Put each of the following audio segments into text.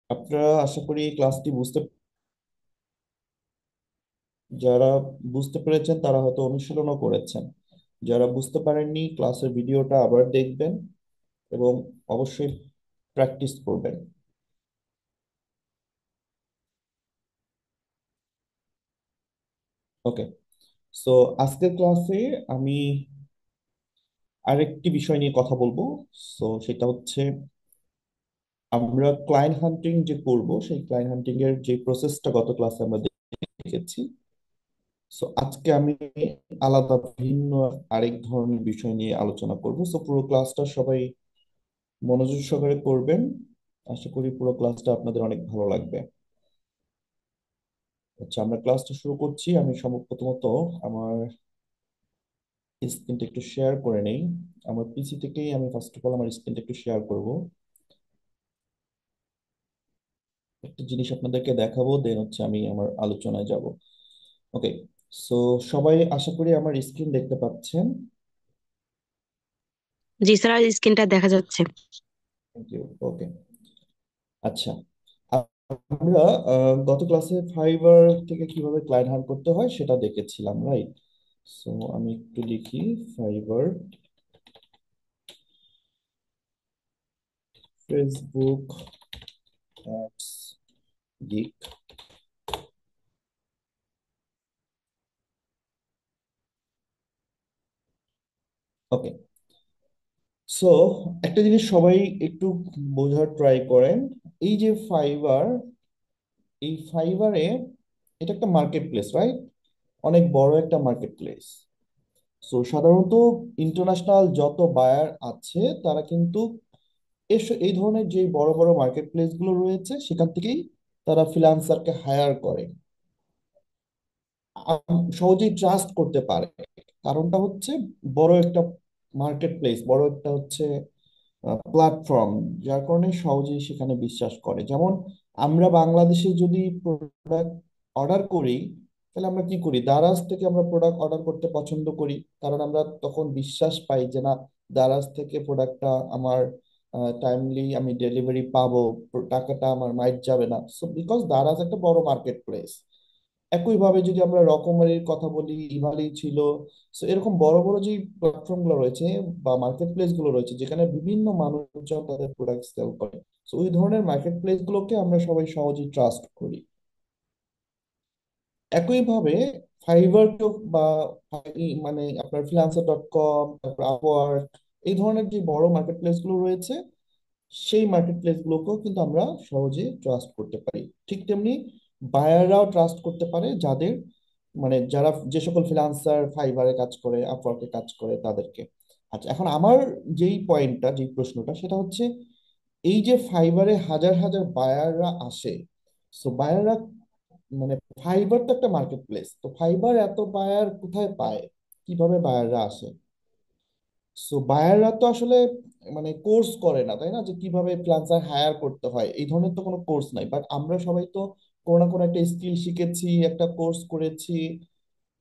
আপনারা আশা করি ক্লাসটি যারা বুঝতে পেরেছেন তারা হয়তো অনুশীলনও করেছেন। যারা বুঝতে পারেননি ক্লাসের ভিডিওটা আবার দেখবেন এবং অবশ্যই প্র্যাকটিস করবেন। ওকে, সো আজকের ক্লাসে আমি আরেকটি বিষয় নিয়ে কথা বলবো। সো সেটা হচ্ছে আমরা ক্লায়েন্ট হান্টিং যে করব সেই ক্লায়েন্ট হান্টিং এর যে প্রসেসটা গত ক্লাসে আমরা দেখেছি। সো আজকে আমি আলাদা ভিন্ন আরেক ধরনের বিষয় নিয়ে আলোচনা করব। সো পুরো ক্লাসটা সবাই মনোযোগ সহকারে করবেন। আশা করি পুরো ক্লাসটা আপনাদের অনেক ভালো লাগবে। আচ্ছা, আমরা ক্লাসটা শুরু করছি। আমি প্রথমত আমার স্ক্রিনটা একটু শেয়ার করে নেই। আমার পিসি থেকেই আমি ফার্স্ট অফ অল আমার স্ক্রিনটা একটু শেয়ার করব। একটা জিনিস আপনাদেরকে দেখাবো, দেন হচ্ছে আমি আমার আলোচনায় যাব। ওকে, সো সবাই আশা করি আমার স্ক্রিন দেখতে পাচ্ছেন। জি স্যার, স্ক্রিনটা দেখা যাচ্ছে। Thank you. ওকে, আচ্ছা, আমরা গত ক্লাসে ফাইবার থেকে কিভাবে ক্লায়েন্ট হান্ট করতে হয় সেটা দেখেছিলাম, রাইট? সো আমি একটু লিখি ফাইবার, ফেসবুক অ্যাডস, গিগ। ওকে, সো একটা জিনিস সবাই একটু বোঝার ট্রাই করেন। এই যে ফাইবার, এই ফাইবারে এটা একটা মার্কেট প্লেস, রাইট? অনেক বড় একটা মার্কেট প্লেস। সো সাধারণত ইন্টারন্যাশনাল যত বায়ার আছে তারা কিন্তু এই ধরনের যে বড় বড় মার্কেট প্লেস গুলো রয়েছে সেখান থেকেই তারা ফ্রিল্যান্সারকে হায়ার করে। সহজেই ট্রাস্ট করতে পারে। কারণটা হচ্ছে বড় একটা মার্কেট প্লেস, বড় একটা হচ্ছে প্ল্যাটফর্ম, যার কারণে সহজেই সেখানে বিশ্বাস করে। যেমন আমরা বাংলাদেশে যদি প্রোডাক্ট অর্ডার করি, তাহলে আমরা কি করি? দারাজ থেকে আমরা প্রোডাক্ট অর্ডার করতে পছন্দ করি, কারণ আমরা তখন বিশ্বাস পাই যে না, দারাজ থেকে প্রোডাক্টটা আমার টাইমলি আমি ডেলিভারি পাবো, টাকাটা আমার মাইট যাবে না। সো বিকজ দারাজ একটা বড় মার্কেট প্লেস। একইভাবে যদি আমরা রকমারির কথা বলি, ইভালি ছিল। সো এরকম বড় বড় যে প্ল্যাটফর্ম গুলো রয়েছে বা মার্কেট প্লেস গুলো রয়েছে যেখানে বিভিন্ন মানুষজন তাদের প্রোডাক্ট সেল করে, সো ওই ধরনের মার্কেট প্লেস গুলোকে আমরা সবাই সহজেই ট্রাস্ট করি। একইভাবে ফাইবার বা মানে আপনার ফ্রিল্যান্সার.কম, তারপর আপওয়ার্ক, এই ধরনের যে বড় মার্কেট প্লেস গুলো রয়েছে সেই মার্কেট প্লেস গুলোকেও কিন্তু আমরা সহজে ট্রাস্ট করতে পারি। ঠিক তেমনি বায়াররাও ট্রাস্ট করতে পারে যাদের, মানে যারা যে সকল ফ্রিল্যান্সার ফাইবারে কাজ করে, আপওয়ার্কে কাজ করে তাদেরকে। আচ্ছা, এখন আমার যেই পয়েন্টটা, যেই প্রশ্নটা সেটা হচ্ছে এই যে ফাইবারে হাজার হাজার বায়াররা আসে, সো বায়াররা, মানে ফাইবার তো একটা মার্কেট প্লেস, তো ফাইবার এত বায়ার কোথায় পায়? কিভাবে বায়াররা আসে? সো বায়াররা তো আসলে মানে কোর্স করে না, তাই না, যে কিভাবে ফ্রিল্যান্সার হায়ার করতে হয় এই ধরনের তো কোনো কোর্স নাই। বাট আমরা সবাই তো কোনো না কোনো একটা স্কিল শিখেছি, একটা কোর্স করেছি।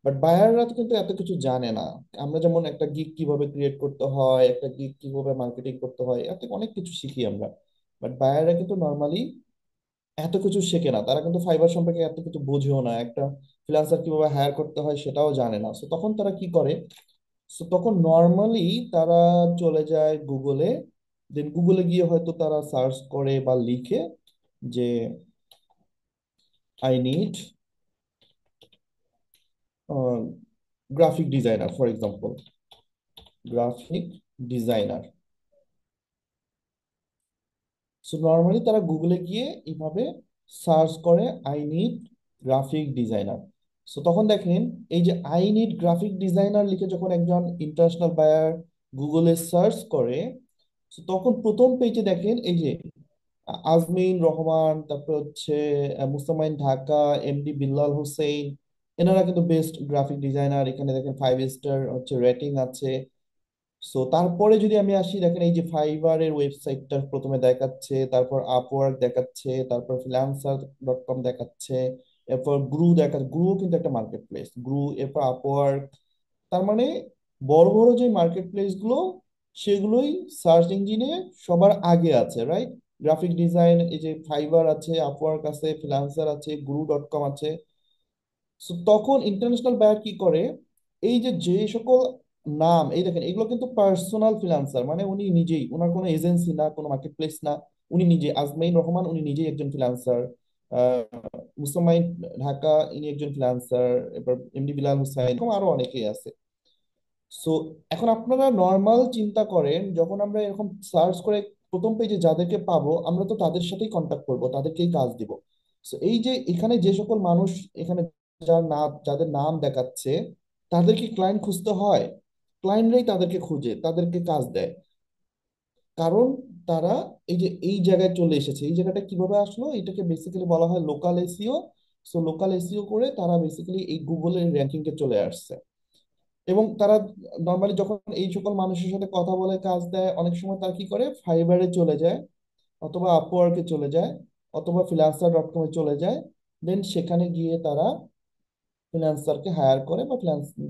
বাট বায়াররা তো কিন্তু এত কিছু জানে না। আমরা যেমন একটা গিগ কিভাবে ক্রিয়েট করতে হয়, একটা গিগ কিভাবে মার্কেটিং করতে হয়, এত অনেক কিছু শিখি আমরা। বাট বায়াররা কিন্তু নর্মালি এত কিছু শেখে না, তারা কিন্তু ফাইবার সম্পর্কে এত কিছু বোঝেও না, একটা ফ্রিল্যান্সার কিভাবে হায়ার করতে হয় সেটাও জানে না। সো তখন তারা কি করে? সো তখন নর্মালি তারা চলে যায় গুগলে। দেন গুগলে গিয়ে হয়তো তারা সার্চ করে বা লিখে যে I need graphic designer, for example graphic designer. So normally তারা গুগলে গিয়ে এইভাবে সার্চ করে I need graphic designer. So তখন দেখেন এই যে আই নিড গ্রাফিক ডিজাইনার লিখে যখন একজন ইন্টারন্যাশনাল বায়ার গুগলে সার্চ করে, so তখন প্রথম পেজে দেখেন এই যে আজমিন রহমান, তারপর হচ্ছে মুস্তামাইন ঢাকা, এমডি বিল্লাল হোসেন, এনারা কিন্তু বেস্ট গ্রাফিক ডিজাইনার। এখানে দেখেন 5 স্টার হচ্ছে রেটিং আছে। সো তারপরে যদি আমি আসি, দেখেন এই যে ফাইবারের ওয়েবসাইটটা প্রথমে দেখাচ্ছে, তারপর আপওয়ার্ক দেখাচ্ছে, তারপর ফ্রিল্যান্সার.কম দেখাচ্ছে, এরপর গ্রু দেখাচ্ছে। গ্রু কিন্তু একটা মার্কেট প্লেস, গ্রু, এরপর আপওয়ার্ক। তার মানে বড় বড় যে মার্কেট প্লেস গুলো সেগুলোই সার্চ ইঞ্জিনে সবার আগে আছে, রাইট? গ্রাফিক ডিজাইন, এই যে ফাইবার আছে, আপওয়ার্ক আছে, ফ্রিল্যান্সার আছে, guru.com আছে। So, তখন ইন্টারন্যাশনাল বায়ার কি করে, এই যে যে সকল নাম, এই দেখেন এগুলো কিন্তু পার্সোনাল ফ্রিল্যান্সার, মানে উনি নিজেই, ওনার কোনো এজেন্সি না, কোনো মার্কেট প্লেস না, উনি নিজে আজমাইন রহমান, উনি নিজেই একজন ফ্রিল্যান্সার। মুসাম্মাইন ঢাকা, ইনি একজন ফ্রিল্যান্সার। এবার এমডি বিলাল হুসাইন, এরকম আরো অনেকেই আছে। সো এখন আপনারা নর্মাল চিন্তা করেন, যখন আমরা এরকম সার্চ করে প্রথম পেজে যাদেরকে পাবো, আমরা তো তাদের সাথেই কন্ট্যাক্ট করব, তাদেরকেই কাজ দিব। সো এই যে এখানে যে সকল মানুষ, এখানে যার নাম, যাদের নাম দেখাচ্ছে, তাদের কি ক্লায়েন্ট খুঁজতে হয়? ক্লায়েন্টরাই তাদেরকে খুঁজে, তাদেরকে কাজ দেয়। কারণ তারা এই যে এই জায়গায় চলে এসেছে। এই জায়গাটা কিভাবে আসলো, এটাকে বেসিক্যালি বলা হয় local SEO. So local SEO করে তারা বেসিক্যালি এই গুগলের র্যাঙ্কিংকে চলে আসছে। এবং তারা নর্মালি যখন এই সকল মানুষের সাথে কথা বলে কাজ দেয়, অনেক সময় তারা কি করে, ফাইবারে চলে যায়, অথবা আপওয়ার্কে চলে যায়, অথবা freelancer.com-এ চলে যায়। দেন সেখানে গিয়ে তারা ফ্রিল্যান্সারকে হায়ার করে, বা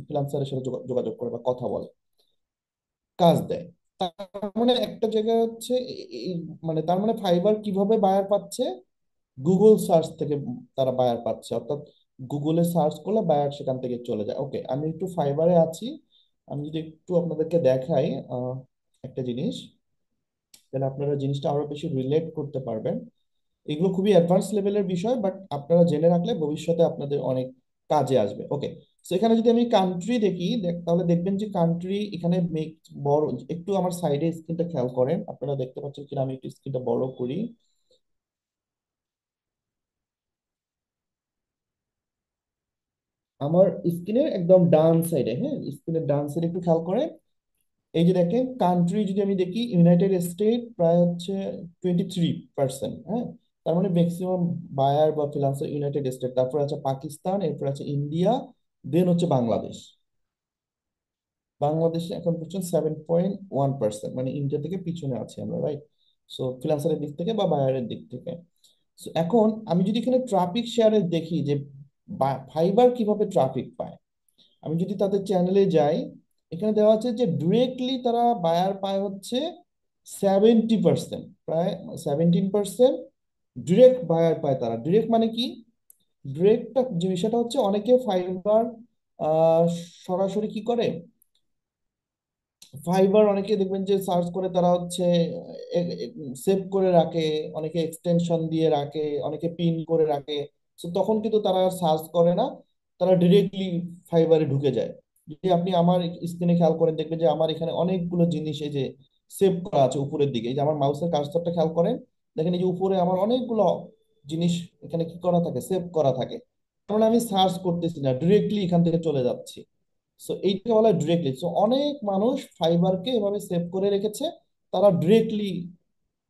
ফ্রিল্যান্সারের সাথে যোগাযোগ করে বা কথা বলে, কাজ দেয়। তার মানে একটা জায়গায় হচ্ছে মানে তার মানে ফাইবার কিভাবে বায়ার পাচ্ছে, গুগল সার্চ থেকে তারা বায়ার পাচ্ছে, অর্থাৎ গুগলে সার্চ করলে বায়ার সেখান থেকে চলে যায়। ওকে, আমি একটু ফাইবারে আছি। আমি যদি একটু আপনাদেরকে দেখাই একটা জিনিস, তাহলে আপনারা জিনিসটা আরো বেশি রিলেট করতে পারবেন। এগুলো খুবই অ্যাডভান্স লেভেলের বিষয়, বাট আপনারা জেনে রাখলে ভবিষ্যতে আপনাদের অনেক কাজে আসবে। ওকে, তো এখানে যদি আমি কান্ট্রি দেখি, তাহলে দেখবেন যে কান্ট্রি এখানে বড়, একটু আমার সাইডে স্ক্রিনটা খেয়াল করেন, আপনারা দেখতে পাচ্ছেন কিনা, আমি একটু স্ক্রিনটা বড় করি। আমার স্ক্রিনের একদম ডান সাইডে, হ্যাঁ, স্ক্রিনের ডান সাইডে একটু খেয়াল করেন। এই যে দেখেন কান্ট্রি যদি আমি দেখি, ইউনাইটেড স্টেট প্রায় হচ্ছে 23%, হ্যাঁ। তার মানে ম্যাক্সিমাম বায়ার বা ফ্রিল্যান্সার ইউনাইটেড স্টেট, তারপর আছে পাকিস্তান, এরপর আছে ইন্ডিয়া, দেন হচ্ছে বাংলাদেশ। বাংলাদেশে এখন পর্যন্ত 7.1%, মানে ইন্ডিয়া থেকে পিছনে আছি আমরা, রাইট? সো ফ্রিল্যান্সারের দিক থেকে বা বায়ারের দিক থেকে। সো এখন আমি যদি এখানে ট্রাফিক শেয়ারে দেখি যে ফাইবার কিভাবে ট্রাফিক পায়, আমি যদি তাদের চ্যানেলে যাই, এখানে দেওয়া আছে যে ডিরেক্টলি তারা বায়ার পায় হচ্ছে 70%, প্রায় 17% ডিরেক্ট বায়ার পায় তারা। ডিরেক্ট মানে কি? ডিরেক্টটা যে বিষয়টা হচ্ছে, অনেকে ফাইবার আহ সরাসরি কি করে, ফাইবার অনেকে দেখবেন যে সার্চ করে তারা হচ্ছে সেভ করে রাখে, অনেকে এক্সটেনশন দিয়ে রাখে, অনেকে পিন করে রাখে। তো তখন কিন্তু তারা সার্চ করে না, তারা ডিরেক্টলি ফাইবারে ঢুকে যায়। যদি আপনি আমার স্ক্রিনে খেয়াল করেন, দেখবেন যে আমার এখানে অনেকগুলো জিনিস এই যে সেভ করা আছে উপরের দিকে। এই যে আমার মাউসের কার্সরটা খেয়াল করেন, দেখেন এই যে উপরে আমার অনেকগুলো জিনিস এখানে কি করা থাকে, সেভ করা থাকে। কারণ আমি সার্চ করতেছি না, ডিরেক্টলি এখান থেকে চলে যাচ্ছি। সো এইটাকে বলা হয় ডিরেক্টলি। সো অনেক মানুষ ফাইবারকে এভাবে সেভ করে রেখেছে, তারা ডিরেক্টলি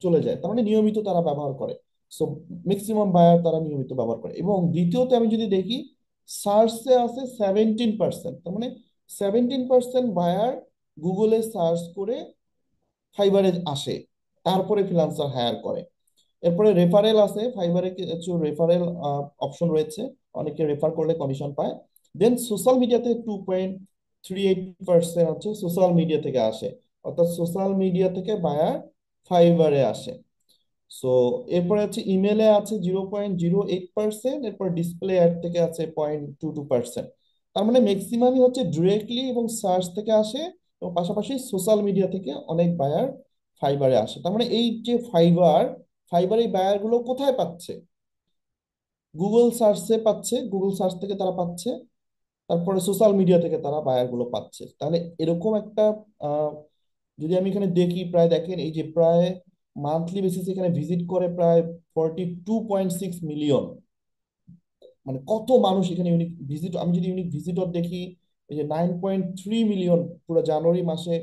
চলে যায়, তার মানে নিয়মিত তারা ব্যবহার করে। সো ম্যাক্সিমাম বায়ার তারা নিয়মিত ব্যবহার করে। এবং দ্বিতীয়তে আমি যদি দেখি, সার্চে আছে 17%, তার মানে 17% বায়ার গুগলে সার্চ করে ফাইবারে আসে, তারপরে ফ্রিল্যান্সার হায়ার করে। এরপরে রেফারেল আছে, ফাইবারে কিছু রেফারেল অপশন রয়েছে, অনেকে রেফার করলে কমিশন পায়। দেন সোশ্যাল মিডিয়াতে 2.38% হচ্ছে সোশ্যাল মিডিয়া থেকে আসে, অর্থাৎ সোশ্যাল মিডিয়া থেকে বায়ার ফাইবারে আসে। সো এরপরে আছে ইমেলে আছে 0.08%, এরপর ডিসপ্লে অ্যাড থেকে আছে 0.22%। তার মানে ম্যাক্সিমামই হচ্ছে ডিরেক্টলি এবং সার্চ থেকে আসে, এবং পাশাপাশি সোশ্যাল মিডিয়া থেকে অনেক বায়ার ফাইবারে আসে। তার মানে এই যে ফাইবার, ফাইবার এই বায়ার গুলো কোথায় পাচ্ছে? গুগল সার্চে পাচ্ছে, গুগল সার্চ থেকে তারা পাচ্ছে, তারপরে সোশ্যাল মিডিয়া থেকে তারা বায়ার গুলো পাচ্ছে। তাহলে এরকম একটা আহ, যদি আমি এখানে দেখি, প্রায় দেখেন এই যে প্রায় মান্থলি বেসিস এখানে ভিজিট করে প্রায় 42.6 মিলিয়ন। মানে কত মানুষ এখানে ইউনিক ভিজিট, আমি যদি ইউনিক ভিজিটর দেখি, এই যে 9.3 মিলিয়ন পুরো জানুয়ারি মাসে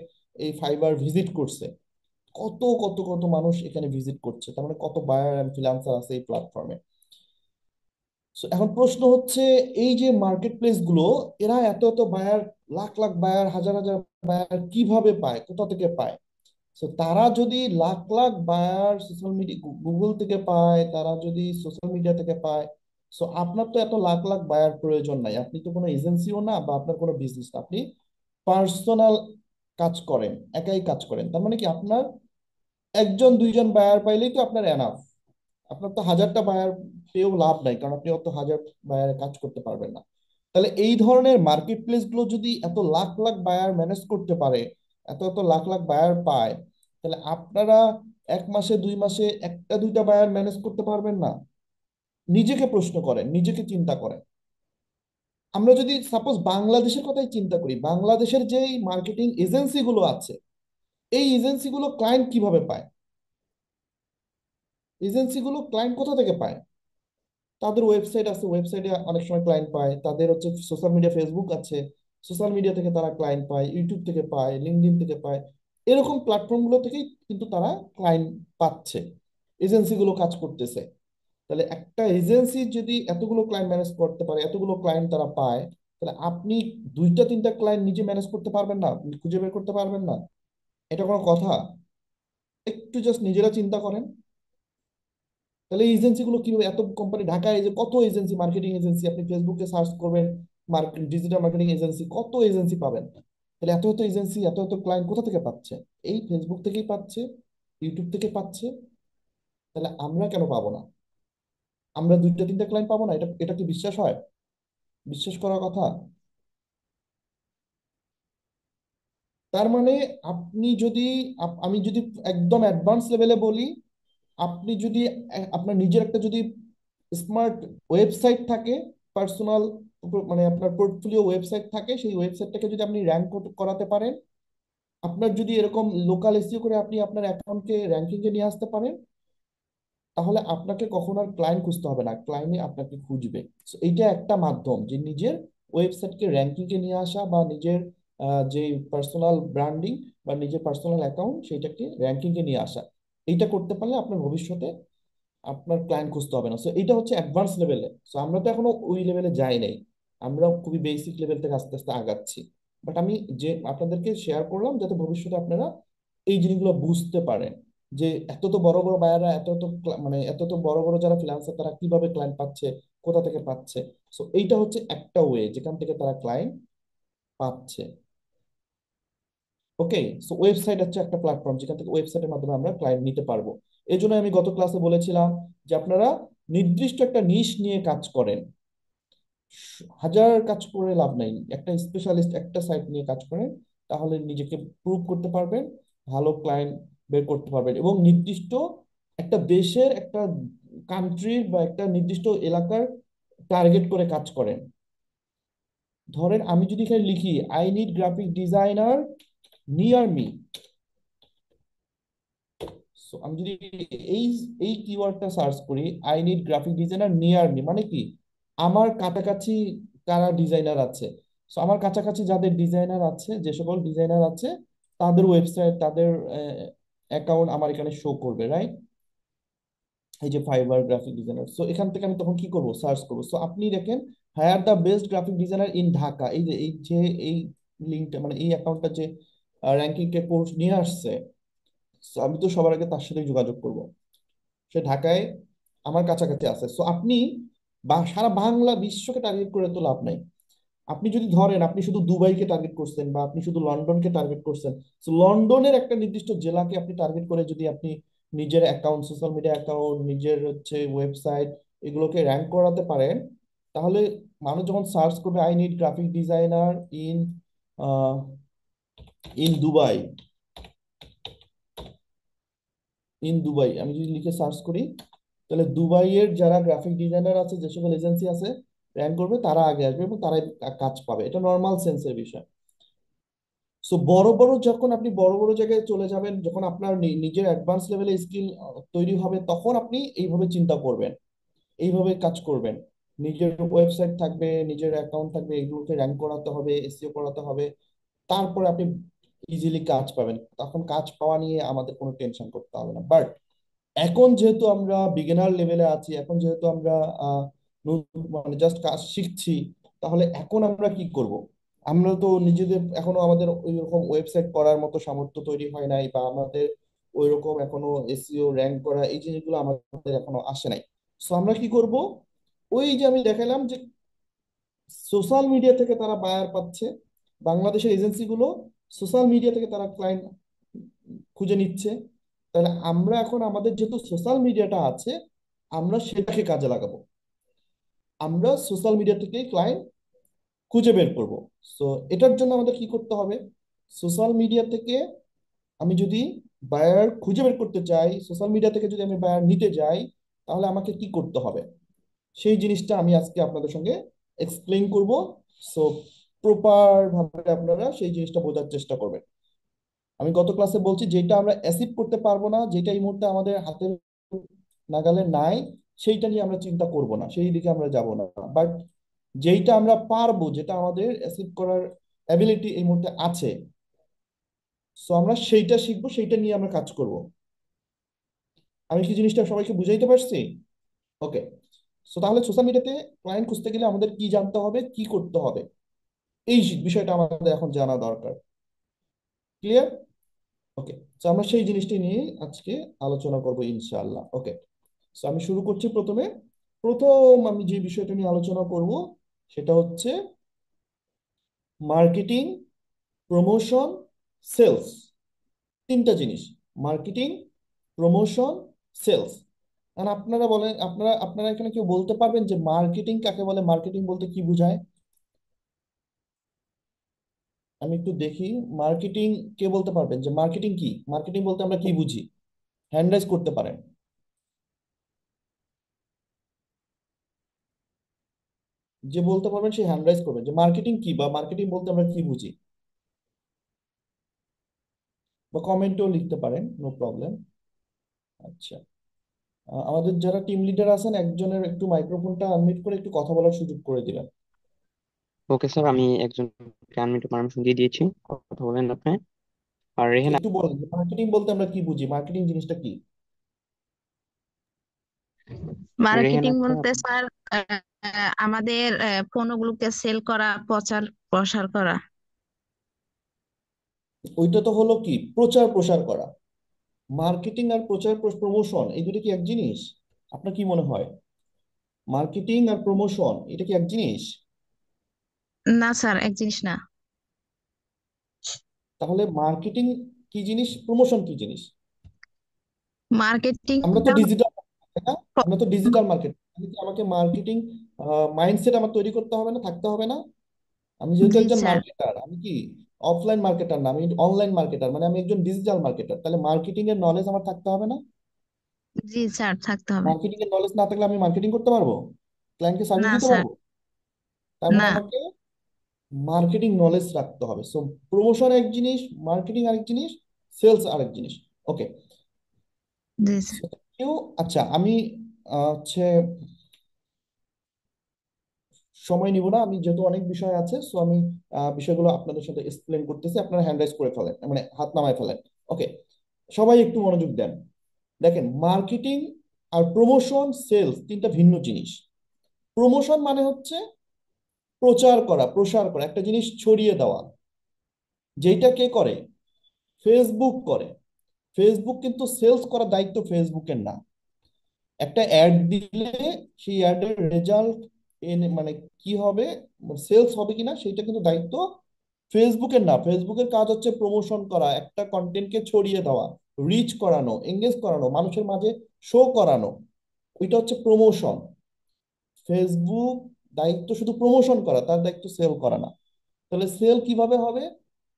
এই ফাইবার ভিজিট করছে। কত কত কত মানুষ এখানে ভিজিট করছে, তার মানে কত বায়ার এন্ড ফ্রিল্যান্সার আছে এই প্ল্যাটফর্মে। So, এখন প্রশ্ন হচ্ছে, এই যে মার্কেট প্লেস গুলো, এরা এত এত বায়ার, লাখ লাখ বায়ার, হাজার হাজার বায়ার কিভাবে পায়, কোথা থেকে পায়? তো তারা যদি lakh lakh buyer social media, Google থেকে পায়, তারা যদি সোশ্যাল মিডিয়া থেকে পায়, সো আপনার তো এত লাখ লাখ বায়ার প্রয়োজন নাই। আপনি তো কোনো এজেন্সিও না, বা আপনার কোনো বিজনেস না, আপনি পার্সোনাল কাজ করেন, একাই কাজ করেন। তার মানে কি, আপনার একজন দুইজন বায়ার পাইলেই তো আপনার এনাফ। আপনার তো হাজারটা বায়ার পেয়েও লাভ নাই, কারণ আপনি অত হাজার বায়ারে কাজ করতে পারবেন না। তাহলে এই ধরনের মার্কেট প্লেস গুলো যদি এত লাখ লাখ বায়ার ম্যানেজ করতে পারে, এত এত লাখ লাখ বায়ার পায়, তাহলে আপনারা এক মাসে দুই মাসে একটা দুইটা বায়ার ম্যানেজ করতে পারবেন না? নিজেকে প্রশ্ন করেন, নিজেকে চিন্তা করেন। আমরা যদি সাপোজ বাংলাদেশের কথাই চিন্তা করি, বাংলাদেশের যে মার্কেটিং এজেন্সি গুলো আছে, এই এজেন্সি গুলো ক্লায়েন্ট কিভাবে পায়? এজেন্সি গুলো ক্লায়েন্ট কোথা থেকে পায়? তাদের ওয়েবসাইট আছে, ওয়েবসাইটে অনেক সময় ক্লায়েন্ট পায়। তাদের হচ্ছে সোশ্যাল মিডিয়া, ফেসবুক আছে, সোশ্যাল মিডিয়া থেকে তারা ক্লায়েন্ট পায়, ইউটিউব থেকে পায়, লিঙ্কডইন থেকে পায়। এরকম প্ল্যাটফর্মগুলো থেকেই কিন্তু তারা ক্লায়েন্ট পাচ্ছে, এজেন্সিগুলো কাজ করতেছে। তাহলে একটা এজেন্সি যদি এতগুলো ক্লায়েন্ট ম্যানেজ করতে পারে, এতগুলো ক্লায়েন্ট তারা পায়, তাহলে আপনি দুইটা তিনটা ক্লায়েন্ট নিজে ম্যানেজ করতে পারবেন না? আপনি খুঁজে বের করতে পারবেন না? এটা কোনো কথা? একটু জাস্ট নিজেরা চিন্তা করেন। তাহলে এই এজেন্সিগুলো কিভাবে, এত কোম্পানি ঢাকায়, এই যে কত এজেন্সি, মার্কেটিং এজেন্সি, আপনি ফেসবুকে সার্চ করবেন মার্কেট, ডিজিটাল মার্কেটিং এজেন্সি, কত এজেন্সি পাবেন। তাহলে এত এত এজেন্সি, এত এত ক্লায়েন্ট কোথা থেকে পাচ্ছে? এই ফেসবুক থেকেই পাচ্ছে, ইউটিউব থেকে পাচ্ছে। তাহলে আমরা কেন পাবো না? আমরা দুইটা তিনটা ক্লায়েন্ট পাবো না? এটা এটা কি বিশ্বাস হয়? বিশ্বাস করার কথা? তার মানে আপনি যদি, আমি যদি একদম অ্যাডভান্স লেভেলে বলি, আপনি যদি আপনার নিজের একটা যদি স্মার্ট ওয়েবসাইট থাকে, পার্সোনাল, মানে আপনার পোর্টফোলিও ওয়েবসাইট থাকে, সেই ওয়েবসাইটটাকে যদি আপনি র্যাঙ্ক করাতে পারেন, আপনার যদি এরকম লোকাল এসইও করে আপনি আপনার অ্যাকাউন্টকে র্যাঙ্কিং এ নিয়ে আসতে পারেন, তাহলে আপনাকে কখনো আর ক্লায়েন্ট খুঁজতে হবে না, ক্লায়েন্টই আপনাকে খুঁজবে। So, এইটা একটা মাধ্যম যে নিজের ওয়েবসাইটকে র্যাঙ্কিং এ নিয়ে আসা, বা নিজের যে পার্সোনাল ব্র্যান্ডিং বা নিজের পার্সোনাল অ্যাকাউন্ট সেটাকে র্যাঙ্কিং এ নিয়ে আসা। এইটা করতে পারলে আপনার ভবিষ্যতে আপনার ক্লায়েন্ট খুঁজতে হবে না। সো এটা হচ্ছে অ্যাডভান্স লেভেলে। সো আমরা তো এখনো ওই লেভেলে যাই নাই, আমরা খুবই বেসিক লেভেল থেকে আস্তে আস্তে আগাচ্ছি। বাট আমি যে আপনাদেরকে শেয়ার করলাম, যাতে ভবিষ্যতে আপনারা এই জিনিসগুলো বুঝতে পারেন, যে এত তো বড় বড় বায়াররা, এত তো মানে এত তো বড় বড় যারা ফ্রিল্যান্সার, তারা কিভাবে ক্লায়েন্ট পাচ্ছে, কোথা থেকে পাচ্ছে। সো এইটা হচ্ছে একটা ওয়ে যেখান থেকে তারা ক্লায়েন্ট পাচ্ছে। ওকে। সো ওয়েবসাইট হচ্ছে একটা প্ল্যাটফর্ম যেখান থেকে, ওয়েবসাইটের মাধ্যমে আমরা ক্লায়েন্ট নিতে পারবো। এই জন্য আমি গত ক্লাসে বলেছিলাম যে আপনারা নির্দিষ্ট একটা নিশ নিয়ে কাজ করেন। হাজার কাজ করে লাভ নাই, একটা স্পেশালিস্ট একটা সাইট নিয়ে কাজ করেন, তাহলে নিজেকে প্রুভ করতে পারবেন, ভালো ক্লায়েন্ট বের করতে পারবেন, এবং নির্দিষ্ট একটা দেশের, একটা কান্ট্রির বা একটা নির্দিষ্ট এলাকার টার্গেট করে কাজ করেন। ধরেন আমি যদি এখানে লিখি I need graphic designer near me, so আমি যদি এই এই কিওয়ার্ডটা সার্চ করি, I need graphic designer near me, মানে কি আমার কাছাকাছি কারা ডিজাইনার আছে। সো আমার কাছাকাছি যাদের ডিজাইনার আছে, যে সকল ডিজাইনার আছে, তাদের ওয়েবসাইট, তাদের অ্যাকাউন্ট আমার এখানে শো করবে, রাইট? এই যে ফাইবার গ্রাফিক ডিজাইনার, সো এখান থেকে আমি তখন কি করব, সার্চ করব। সো আপনি দেখেন, hire the best graphic designer in Dhaka, এই যে এই লিঙ্কটা, মানে এই অ্যাকাউন্টটা যে র্যাঙ্কিং কে কোর্স নিয়ে আসছে, so আমি তো সবার আগে তার সাথে যোগাযোগ করব। সে ঢাকায় আমার কাছাকাছি আছে। সো আপনি বা সারা বাংলা বিশ্বকে টার্গেট করে তো লাভ নাই। আপনি যদি ধরেন আপনি শুধু দুবাইকে টার্গেট করছেন, বা আপনি শুধু লন্ডনকে টার্গেট করছেন, তো লন্ডনের একটা নির্দিষ্ট জেলাকে আপনি টার্গেট করে যদি আপনি নিজের অ্যাকাউন্ট, সোশ্যাল মিডিয়া অ্যাকাউন্ট, নিজের হচ্ছে ওয়েবসাইট, এগুলোকে র্যাঙ্ক করাতে পারেন, তাহলে মানুষ যখন সার্চ করবে I need graphic designer in in Dubai, in Dubai আমি যদি লিখে সার্চ করি, তাহলে দুবাইয়ের যারা গ্রাফিক ডিজাইনার আছে, যে সকল এজেন্সি আছে, র্যাঙ্ক করবে, তারা আগে আসবে এবং তারাই কাজ পাবে। এটা নর্মাল সেন্সের বিষয়। সো বড় বড়, যখন আপনি বড় বড় জায়গায় চলে যাবেন, যখন আপনার নিজের অ্যাডভান্স লেভেলে স্কিল তৈরি হবে, তখন আপনি এইভাবে চিন্তা করবেন, এইভাবে কাজ করবেন। নিজের ওয়েবসাইট থাকবে, নিজের অ্যাকাউন্ট থাকবে, এগুলোকে র্যাঙ্ক করাতে হবে, এসইও করাতে হবে, তারপরে আপনি ইজিলি কাজ পাবেন। তখন কাজ পাওয়া নিয়ে আমাদের কোনো টেনশন করতে হবে না। বাট এখন যেহেতু আমরা বিগিনার লেভেলে আছি, এখন যেহেতু আমরা মানে জাস্ট কাজ শিখছি, তাহলে এখন আমরা কি করব? আমরা তো নিজেদের এখনো আমাদের ওই রকম ওয়েবসাইট করার মতো সামর্থ্য তৈরি হয় নাই, বা আমাদের ওই রকম এখনো এসইও র্যাঙ্ক করা, এই জিনিসগুলো আমাদের এখনো আসে নাই। সো আমরা কি করব, ওই যে আমি দেখালাম যে সোশ্যাল মিডিয়া থেকে তারা বায়ার পাচ্ছে, বাংলাদেশের এজেন্সিগুলো সোশ্যাল মিডিয়া থেকে তারা ক্লায়েন্ট খুঁজে নিচ্ছে, তাহলে আমরা এখন আমাদের যেহেতু সোশ্যাল মিডিয়াটা আছে, আমরা সেটাকে কাজে লাগাবো। আমরা সোশ্যাল মিডিয়া থেকে ক্লায়েন্ট খুঁজে বের করব। সো এটার জন্য আমাদের কি করতে হবে? সোশ্যাল মিডিয়া থেকে আমি যদি বায়ার খুঁজে বের করতে চাই, সোশ্যাল মিডিয়া থেকে যদি আমি বায়ার নিতে যাই, তাহলে আমাকে কি করতে হবে? সেই জিনিসটা আমি আজকে আপনাদের সঙ্গে এক্সপ্লেইন করব। সো প্রপার ভাবে আপনারা সেই জিনিসটা বোঝার চেষ্টা করবেন। আমি গত ক্লাসে বলছি, যেটা আমরা অ্যাচিভ করতে পারবো না, যেটা এই মুহূর্তে আমাদের হাতের নাগালে নাই, সেইটা নিয়ে আমরা চিন্তা করব না, সেই দিকে আমরা যাব না। বাট যেইটা আমরা পারবো, যেটা আমাদের অ্যাচিভ করার অ্যাবিলিটি এই মুহূর্তে আছে, সো আমরা সেইটা শিখবো, সেইটা নিয়ে আমরা কাজ করব। আমি কি জিনিসটা সবাইকে বুঝাইতে পারছি? ওকে। সো তাহলে সোশ্যাল মিডিয়াতে ক্লায়েন্ট খুঁজতে গেলে আমাদের কি জানতে হবে, কি করতে হবে, এই বিষয়টা আমাদের এখন জানা দরকার। ক্লিয়ার? ওকে। তো আমরা সেই জিনিসটি নিয়ে আজকে আলোচনা করব ইনশাআল্লাহ। ওকে। তো আমি শুরু করছি। প্রথম আমি যে বিষয়টা নিয়ে আলোচনা করব সেটা হচ্ছে মার্কেটিং, প্রমোশন, সেলস। তিনটা জিনিস: মার্কেটিং, প্রমোশন, সেলস। আর আপনারা বলেন, আপনারা এখানে কেউ বলতে পারবেন যে মার্কেটিং কাকে বলে? মার্কেটিং বলতে কি বোঝায়? আমি একটু দেখি। মার্কেটিং, কে বলতে পারবেন যে মার্কেটিং কি? মার্কেটিং বলতে আমরা কি বুঝি? হ্যান্ড রাইজ করতে পারেন। যে বলতে পারবেন সে হ্যান্ড রাইজ করবেন যে মার্কেটিং কি, বা মার্কেটিং বলতে আমরা কি বুঝি। বা কমেন্টও লিখতে পারেন, নো প্রবলেম। আচ্ছা। আমাদের যারা টিম লিডার আছেন, একজনের একটু মাইক্রোফোনটা আনমিউট করে একটু কথা বলার সুযোগ করে দিবেন। ওকে স্যার, আমি একজনকে আনমিউট পারমিশন দিয়ে দিয়েছি। কথা বলেন আপনি। আর রেহেনা। একটু বলেন যে মার্কেটিং বলতে আমরা কি বুঝি, মার্কেটিং জিনিসটা কি? রেহেনা মার্কেটিং স্যার বলতে স্যার আমাদের পণ্যগুলোকে সেল করা, প্রচার প্রসার করা। ওইটা তো হলো কি, প্রচার প্রসার করা। মার্কেটিং আর প্রচার প্রমোশন, এই দুটো কি এক জিনিস? আপনার কি মনে হয়? মার্কেটিং আর প্রমোশন এটা কি এক জিনিস? না স্যার, এক জিনিস না। তাহলে মার্কেটিং কি জিনিস, প্রমোশন কি জিনিস? আমরা তো মার্কেটিংটা ডিজিটাল, তাই না? আমরা তো ডিজিটাল মার্কেট। আমাকে মার্কেটিং মাইন্ডসেট আমার তৈরি করতে হবে না, থাকতে হবে না? আমি যেহেতু জি একজন স্যার। মার্কেটার, আমি কি অফলাইন মার্কেটার না, আমি অনলাইন মার্কেটার, মানে আমি একজন ডিজিটাল মার্কেটার, তাহলে মার্কেটিং এর নলেজ আমার থাকতে হবে না? জি স্যার, থাকতে হবে। মার্কেটিং এর নলেজ না থাকলে আমি মার্কেটিং করতে পারবো? ক্লায়েন্টকে সার্ভিস না দিতে স্যার। পারবো? তার মানে না। আমাকে মার্কেটিং নলেজ রাখতে হবে। সো প্রমোশন এক জিনিস, মার্কেটিং আরেক জিনিস, সেলস আরেক জিনিস। ওকে। জি স্যার। আচ্ছা, আমি হচ্ছে সময় নিব না, আমি যেহেতু অনেক বিষয় আছে, সো আমি বিষয়গুলো আপনাদের সাথে এক্সপ্লেন করতেছি, আপনারা হ্যান্ড রাইজ করে ফেলেন, মানে হাত নামায় ফেলেন। ওকে। সবাই একটু মনোযোগ দেন। দেখেন, মার্কেটিং আর প্রমোশন, সেলস তিনটা ভিন্ন জিনিস। প্রমোশন মানে হচ্ছে প্রচার করা, প্রসার করা, একটা জিনিস ছড়িয়ে দেওয়া। যেটা কে করে? ফেসবুক করে। ফেসবুক কিন্তু সেলস করার দায়িত্ব ফেসবুকের না। একটা অ্যাড দিলে সেই অ্যাডের রেজাল্ট মানে কি হবে, সেলস হবে কিনা, সেটা কিন্তু দায়িত্ব ফেসবুকের না। ফেসবুকের কাজ হচ্ছে প্রমোশন করা, একটা কন্টেন্টকে ছড়িয়ে দেওয়া, রিচ করানো, এঙ্গেজ করানো, মানুষের মাঝে শো করানো। ওইটা হচ্ছে প্রমোশন। ফেসবুক দায়িত্ব শুধু প্রমোশন করা, তার দায়িত্ব সেল করা না। তাহলে সেল কিভাবে হবে?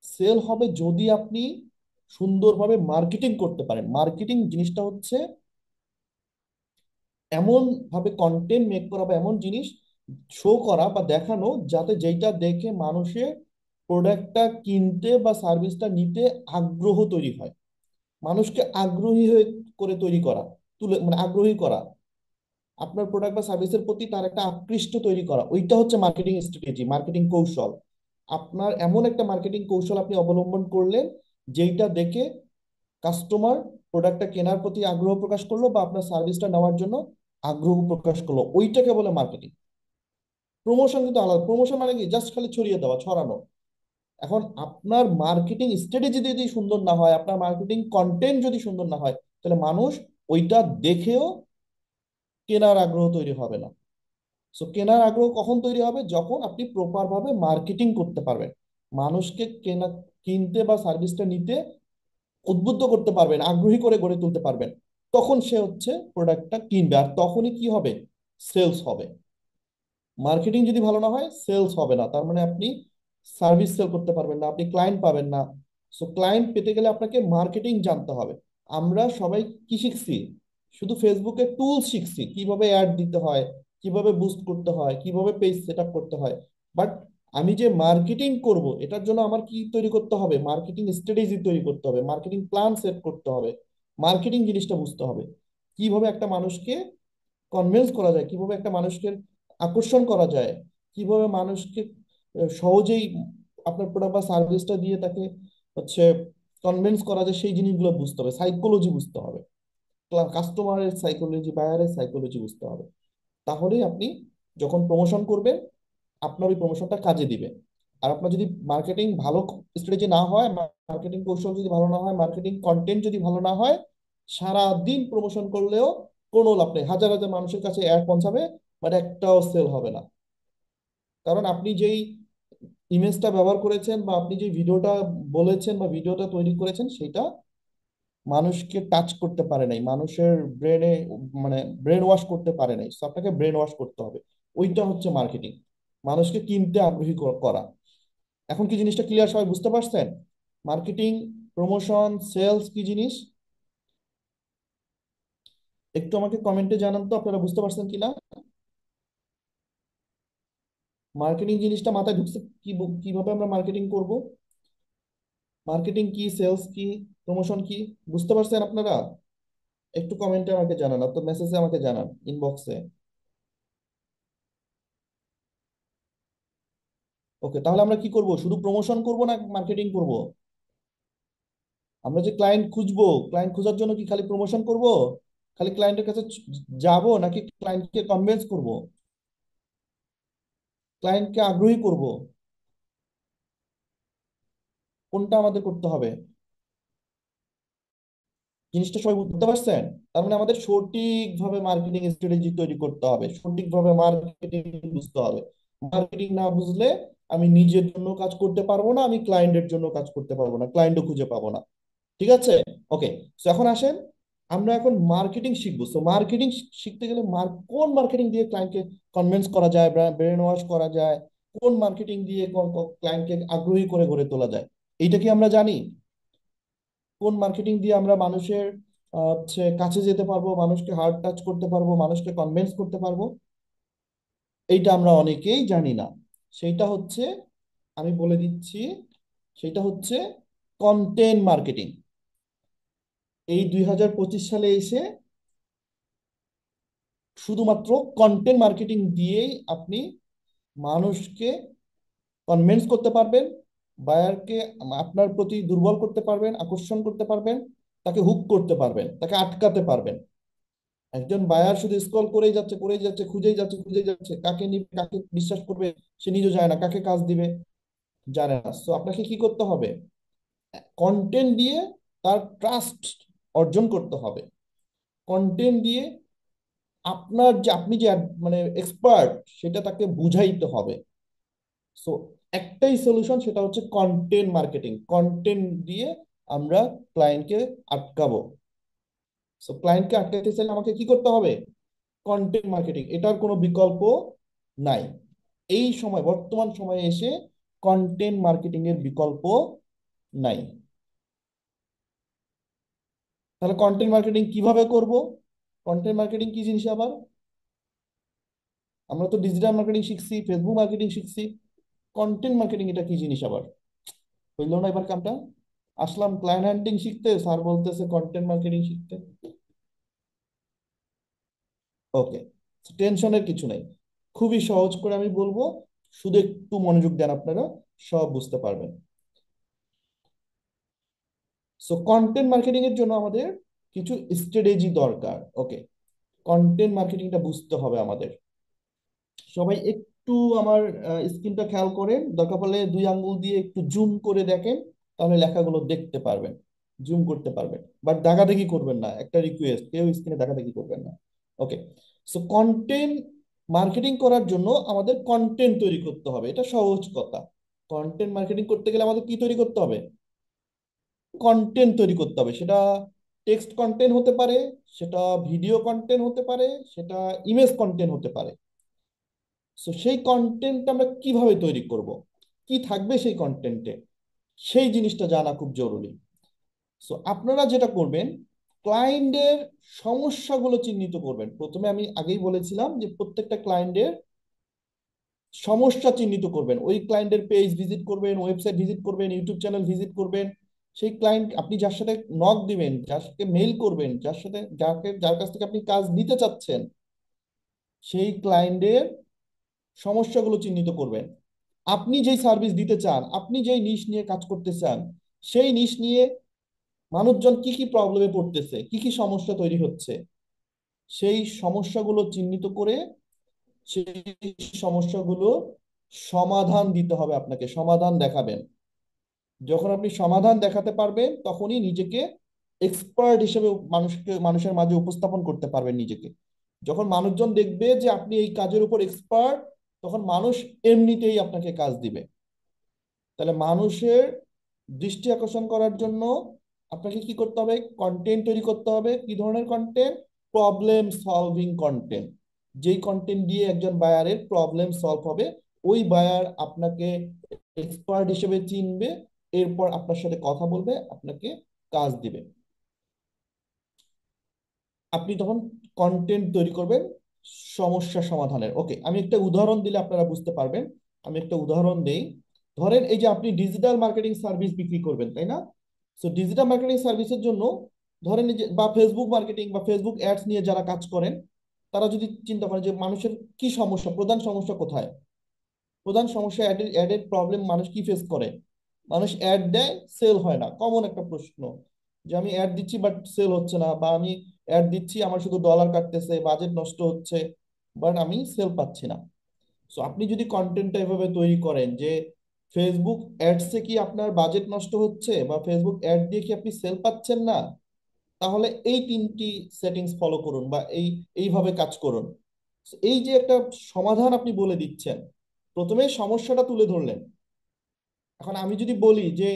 সেল হবে যদি আপনি সুন্দরভাবে মার্কেটিং করতে পারেন। মার্কেটিং জিনিসটা হচ্ছে এমন ভাবে কন্টেন্ট মেক করা, বা এমন জিনিস শো করা বা দেখানো, যাতে যেটা দেখে মানুষের প্রোডাক্টটা কিনতে বা সার্ভিসটা নিতে আগ্রহ তৈরি হয়। মানুষকে আগ্রহী হয়ে করে তৈরি করা, তুলে মানে আগ্রহী করা, আপনার প্রোডাক্ট বা সার্ভিসের প্রতি তার একটা আকৃষ্ট তৈরি করা, ওইটা হচ্ছে মার্কেটিং স্ট্র্যাটেজি, মার্কেটিং কৌশল। আপনার এমন একটা মার্কেটিং কৌশল আপনি অবলম্বন করলেন, যেইটা দেখে কাস্টমার প্রোডাক্টটা কেনার প্রতি আগ্রহ প্রকাশ করলো, বা আপনার সার্ভিসটা নেওয়ার জন্য আগ্রহ প্রকাশ করলো, ওইটাকে বলে মার্কেটিং। প্রমোশন কিন্তু আলাদা। প্রমোশন মানে কি? জাস্ট খালি ছড়িয়ে দেওয়া, ছড়ানো। এখন আপনার মার্কেটিং স্ট্র্যাটেজি যদি সুন্দর না হয়, আপনার মার্কেটিং কন্টেন্ট যদি সুন্দর না হয়, তাহলে মানুষ ওইটা দেখেও কেনার আগ্রহ তৈরি হবে না। সো কেনার আগ্রহ কখন তৈরি হবে? যখন আপনি প্রপার ভাবে মার্কেটিং করতে পারবেন। মানুষকে কিনতে বা সার্ভিসটা নিতে উদ্বুদ্ধ করতে পারবেন, আগ্রহী করে গড়ে তুলতে পারবেন, তখন সে হচ্ছে প্রোডাক্টটা কিনবে, আর তখনই কি হবে? সেলস হবে। মার্কেটিং যদি ভালো না হয়, সেলস হবে না। তার মানে আপনি সার্ভিস সেল করতে পারবেন না, আপনি ক্লায়েন্ট পাবেন না। সো ক্লায়েন্ট পেতে গেলে আপনাকে মার্কেটিং জানতে হবে। আমরা সবাই কি শিখছি? শুধু ফেসবুকে টুল শিখছি, কিভাবে অ্যাড দিতে হয়, কিভাবে বুস্ট করতে হয়, কিভাবে পেজ সেট আপ করতে হয়। বাট আমি যে মার্কেটিং করব, এটার জন্য আমার কি তৈরি করতে হবে? মার্কেটিং স্ট্র্যাটেজি তৈরি করতে হবে, মার্কেটিং প্ল্যান সেট করতে হবে, মার্কেটিং জিনিসটা বুঝতে হবে। কিভাবে একটা মানুষকে কনভিন্স করা যায়, কিভাবে একটা মানুষকে আকর্ষণ করা যায়, কিভাবে মানুষকে সহজেই আপনার প্রোডাক্ট বা সার্ভিসটা দিয়ে তাকে হচ্ছে কনভিন্স করা যায়, সেই জিনিসগুলো বুঝতে হবে, সাইকোলজি বুঝতে হবে, কাস্টমারের সাইকোলজি, বায়ারের সাইকোলজি বুঝতে হবে। তাহলেই আপনি যখন প্রমোশন করবেন, আপনার ওই প্রমোশনটা কাজে দিবে। আর আপনার যদি মার্কেটিং ভালো স্ট্র্যাটেজি না হয়, মার্কেটিং কৌশল যদি ভালো না হয়, মার্কেটিং কন্টেন্ট যদি ভালো না হয়, সারা দিন প্রমোশন করলেও কোনো লাভ নেই। হাজার হাজার মানুষের কাছে অ্যাড পৌঁছাবে, বাট একটাও সেল হবে না। কারণ আপনি যেই ইমেজটা ব্যবহার করেছেন, বা আপনি যে ভিডিওটা বলেছেন বা ভিডিওটা তৈরি করেছেন, সেটা মানুষকে টাচ করতে পারে নাই, মানুষের ব্রেনে মানে ব্রেন ওয়াশ করতে পারে নাই। So আপনাকে ব্রেন ওয়াশ করতে হবে। ওইটা হচ্ছে মার্কেটিং, মানুষকে কিনতে আগ্রহী করা। এখন কি জিনিসটা ক্লিয়ার, সবাই বুঝতে পারছেন? মার্কেটিং, প্রমোশন, সেলস কি জিনিস? একটু আমাকে কমেন্টে জানান তো আপনারা বুঝতে পারছেন কিনা। মার্কেটিং জিনিসটা মাথায় ঢুকছে? কিভাবে আমরা মার্কেটিং করব, মার্কেটিং কি, সেলস কি, প্রমোশন কি, বুঝতে পারছেন আপনারা? একটু কমেন্টে আমাকে জানান, অথবা মেসেজে আমাকে জানান, ইনবক্সে। ওকে, তাহলে আমরা কি করব? শুধু প্রমোশন করব না মার্কেটিং করব? আমরা যে ক্লায়েন্ট খুঁজবো, ক্লায়েন্ট খোঁজার জন্য কি খালি প্রমোশন করব, খালি ক্লায়েন্টের কাছে যাব, নাকি ক্লায়েন্টকে কনভিন্স করব, ক্লায়েন্টকে আগ্রহী করব? কোনটা আমাদের করতে হবে? জিনিসটা সবাই বুঝতে পারছেন? তার মানে আমাদের সঠিকভাবে মার্কেটিং স্ট্র্যাটেজি তৈরি করতে হবে, সঠিকভাবে মার্কেটিং বুঝতে হবে। মার্কেটিং না বুঝলে আমি নিজের জন্য কাজ করতে পারবো না, আমি ক্লায়েন্টের জন্য কাজ করতে পারবো না, ক্লায়েন্টও খুঁজে পাবো না। ঠিক আছে? ওকে, তো এখন আসেন, আমরা এখন মার্কেটিং শিখবো। তো মার্কেটিং শিখতে গেলে কোন মার্কেটিং দিয়ে ক্লায়েন্টকে কনভিন্স করা যায়, ব্রেন ওয়াশ করা যায়, কোন মার্কেটিং দিয়ে ক্লায়েন্টকে আগ্রহী করে গড়ে তোলা যায়, এইটা কি আমরা জানি? কোন মার্কেটিং দিয়ে আমরা মানুষের হচ্ছে কাছে যেতে পারবো, মানুষকে হার্ট টাচ করতে পারবো, মানুষকে কনভিন্স করতে পারবো? এইটা আমরা অনেকেই জানি না। সেইটা হচ্ছে, আমি বলে দিচ্ছি, সেটা হচ্ছে কন্টেন্ট মার্কেটিং। এই 2025 সালে এসে শুধুমাত্র কন্টেন্ট মার্কেটিং দিয়েই আপনি মানুষকে কনভিন্স করতে পারবেন, বায়ারকে আপনার প্রতি দুর্বল করতে পারবেন, আকর্ষণ করতে পারবেন, তাকে হুক করতে পারবেন, তাকে আটকাতে পারবেন। একজন বায়ার শুধু স্ক্রল করেই যাচ্ছে, করেই যাচ্ছে, খুঁজেই যাচ্ছে, খুঁজেই যাচ্ছে, কাকে নিবে, কাকে বিশ্বাস করবে সে নিজেও জানে না, কাকে কাজ দিবে জানে না। তো আপনাকে কি করতে হবে? কন্টেন্ট দিয়ে তার ট্রাস্ট অর্জন করতে হবে। কন্টেন্ট দিয়ে আপনার যে, আপনি যে মানে এক্সপার্ট, সেটা তাকে বুঝাইতে হবে। সো একটাই সলিউশন, সেটা হচ্ছে কন্টেন্ট মার্কেটিং। কন্টেন্ট দিয়ে আমরা ক্লায়েন্টকে আটকাবো। সো ক্লায়েন্টকে আটকাতে চাইলে আমাকে কি করতে হবে? কন্টেন্ট মার্কেটিং, এটার কোনো বিকল্প নাই। এই সময়, বর্তমান সময়ে এসে কন্টেন্ট মার্কেটিং এর বিকল্প নাই। তাহলে কন্টেন্ট মার্কেটিং কিভাবে করব? কন্টেন্ট মার্কেটিং কি জিনিস আবার? আমরা তো ডিজিটাল মার্কেটিং শিখছি, ফেসবুক মার্কেটিং শিখছি, কন্টেন্ট মার্কেটিং এটা কি জিনিস আবার? হইলো না এবার কামটা। আসলাম ক্লায়েন্ট হ্যান্ডিং শিখতে, স্যার বলতেছে কন্টেন্ট মার্কেটিং শিখতে। ওকে, টেনশনের কিছু নাই, খুবই সহজ করে আমি বলবো, শুধু একটু মনোযোগ দেন, আপনারা সব বুঝতে পারবেন। সো কন্টেন্ট মার্কেটিং এর জন্য আমাদের কিছু স্ট্র্যাটেজি দরকার। ওকে, কন্টেন্ট মার্কেটিংটা বুঝতে হবে আমাদের। সবাই একটু আমার স্ক্রিনটা খেয়াল করেন, দরকার পড়লে 2 আঙ্গুল দিয়ে একটু জুম করে দেখেন, তাহলে লেখাগুলো দেখতে পারবেন, জুম করতে পারবেন। বাট দাগাদাগি করবেন না, একটা রিকোয়েস্ট, কেউ স্ক্রিনে দাগাদাগি করবেন না। ওকে, সো কন্টেন্ট মার্কেটিং করার জন্য আমাদের কন্টেন্ট তৈরি করতে হবে, এটা সহজ কথা। কন্টেন্ট মার্কেটিং করতে গেলে আমাদের কি তৈরি করতে হবে? কন্টেন্ট তৈরি করতে হবে। সেটা টেক্সট কন্টেন্ট হতে পারে, সেটা ভিডিও কন্টেন্ট হতে পারে, সেটা ইমেজ কন্টেন্ট হতে পারে। সো সেই কন্টেন্ট আমরা কিভাবে তৈরি করব, কি থাকবে সেই কন্টেন্টে, সেই জিনিসটা জানা খুব জরুরি। সো আপনারা যেটা করবেন, ক্লায়েন্টের সমস্যাগুলো চিহ্নিত করবেন। প্রথমে আমি আগেই বলেছিলাম যে প্রত্যেকটা ক্লায়েন্টের সমস্যা চিহ্নিত করবেন। ওই ক্লায়েন্টের পেজ ভিজিট করবেন, ওয়েবসাইট ভিজিট করবেন, ইউটিউব চ্যানেল ভিজিট করবেন। সেই ক্লায়েন্ট আপনি যার সাথে নক দিবেন, যার সাথে মেইল করবেন, যার কাছ থেকে আপনি কাজ নিতে চাচ্ছেন, সেই ক্লায়েন্টের সমস্যাগুলো চিহ্নিত করবেন। আপনি যেই সার্ভিস দিতে চান, আপনি যেই নিশ নিয়ে কাজ করতে চান, সেই নিশ নিয়ে মানুষজন কি কি প্রবলেমে পড়তেছে, কি কি সমস্যা তৈরি হচ্ছে, সেই সমস্যাগুলো চিহ্নিত করে সেই সমস্যাগুলো সমাধান দিতে হবে। আপনাকে সমাধান দেখাবেন। যখন আপনি সমাধান দেখাতে পারবেন, তখনই নিজেকে এক্সপার্ট হিসেবে মানুষের মাঝে উপস্থাপন করতে পারবেন নিজেকে। যখন মানুষজন দেখবে যে আপনি এই কাজের উপর এক্সপার্ট, তখন মানুষ এমনিতেই আপনাকে কাজ দিবে। তাহলে মানুষের দৃষ্টি আকর্ষণ করার জন্য আপনাকে কি করতে হবে? কন্টেন্ট তৈরি করতে হবে। কি ধরনের কন্টেন্ট? Problem solving content. যেই কন্টেন্ট দিয়ে একজন বায়ারের প্রবলেম সলভ হবে, ওই বায়ার আপনাকে এক্সপার্ট হিসেবে চিনবে, এরপর আপনার সাথে কথা বলবে, আপনাকে কাজ দিবে। আপনি তখন কন্টেন্ট তৈরি করবেন সমস্যা সমাধানের। ওকে, আমি একটা উদাহরণ দিলে আপনারা বুঝতে পারবেন। আমি একটা উদাহরণ দেই। ধরেন এই যে আপনি ডিজিটাল মার্কেটিং সার্ভিস বিক্রি করবেন, তাই না? সো ডিজিটাল মার্কেটিং সার্ভিসের জন্য ধরেন এই যে, বা ফেসবুক মার্কেটিং বা ফেসবুক অ্যাডস নিয়ে যারা কাজ করেন, তারা যদি চিন্তা করেন যে মানুষের কি সমস্যা, প্রধান সমস্যা কোথায়, প্রধান সমস্যা, অ্যাডের প্রবলেম মানুষ কি ফেস করে। মানুষ অ্যাড দেয়, সেল হয় না, কমন একটা প্রশ্ন। যে আমি অ্যাড দিচ্ছি বাট সেল হচ্ছে না, বা আমি অ্যাড দিচ্ছি আমার শুধু ডলার কাটতেছে, বাজেট নষ্ট হচ্ছে, বাট আমি সেল পাচ্ছি না। সো আপনি যদি কন্টেন্টটা এভাবে তৈরি করেন যে ফেসবুক অ্যাডসে কি আপনার বাজেট নষ্ট হচ্ছে, বা ফেসবুক অ্যাড দিয়ে কি আপনি সেল পাচ্ছেন না, তাহলে এই তিনটি সেটিংস ফলো করুন, বা এইভাবে কাজ করুন। এই যে একটা সমাধান আপনি বলে দিচ্ছেন, প্রথমে সমস্যাটা তুলে ধরলেন। এখন আমি যদি বলি যে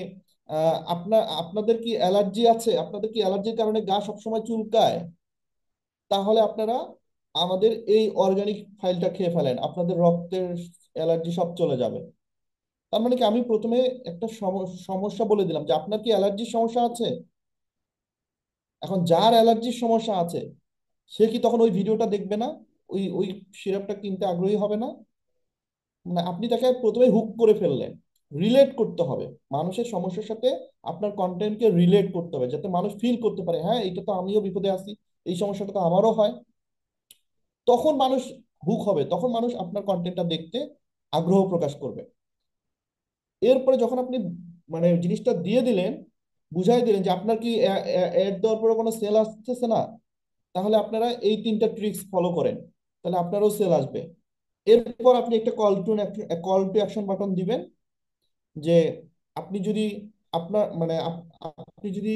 আপনাদের কি অ্যালার্জি আছে, আপনাদের কি অ্যালার্জির কারণে গা সবসময় চুলকায়, তাহলে আপনারা আমাদের এই অর্গানিক ফাইলটা খেয়ে ফেলেন, আপনাদের রক্তের অ্যালার্জি সব চলে যাবে। তার মানে কি, আমি প্রথমে একটা সমস্যা বলে দিলাম যে আপনার কি অ্যালার্জির সমস্যা আছে। এখন যার অ্যালার্জির সমস্যা আছে, সে কি তখন ওই ভিডিওটা দেখবে না? ওই ওই সিরাপটা কিনতে আগ্রহী হবে না? মানে আপনি তাকে প্রথমে হুক করে ফেললেন। রিলেট করতে হবে মানুষের সমস্যার সাথে। আপনার কন্টেন্টকে রিলেট করতে হবে, যাতে মানুষ ফিল করতে পারে, হ্যাঁ এটা তো আমিও বিপদে আছি, এই সমস্যাটা তো আমারও হয়। তখন মানুষ হুক হবে, তখন মানুষ আপনার কন্টেন্টটা দেখতে আগ্রহ প্রকাশ করবে। এরপরে যখন আপনি মানে জিনিসটা দিয়ে দিলেন, বুঝাই দিলেন যে আপনার কি অ্যাড দেওয়ার পরে কোনো সেল আসতেছে না, তাহলে আপনারা এই তিনটা ট্রিক্স ফলো করেন, তাহলে আপনারও সেল আসবে। এরপর আপনি একটা কল টু অ্যাকশন বাটন দিবেন, যে আপনি যদি আপনার মানে আপনি যদি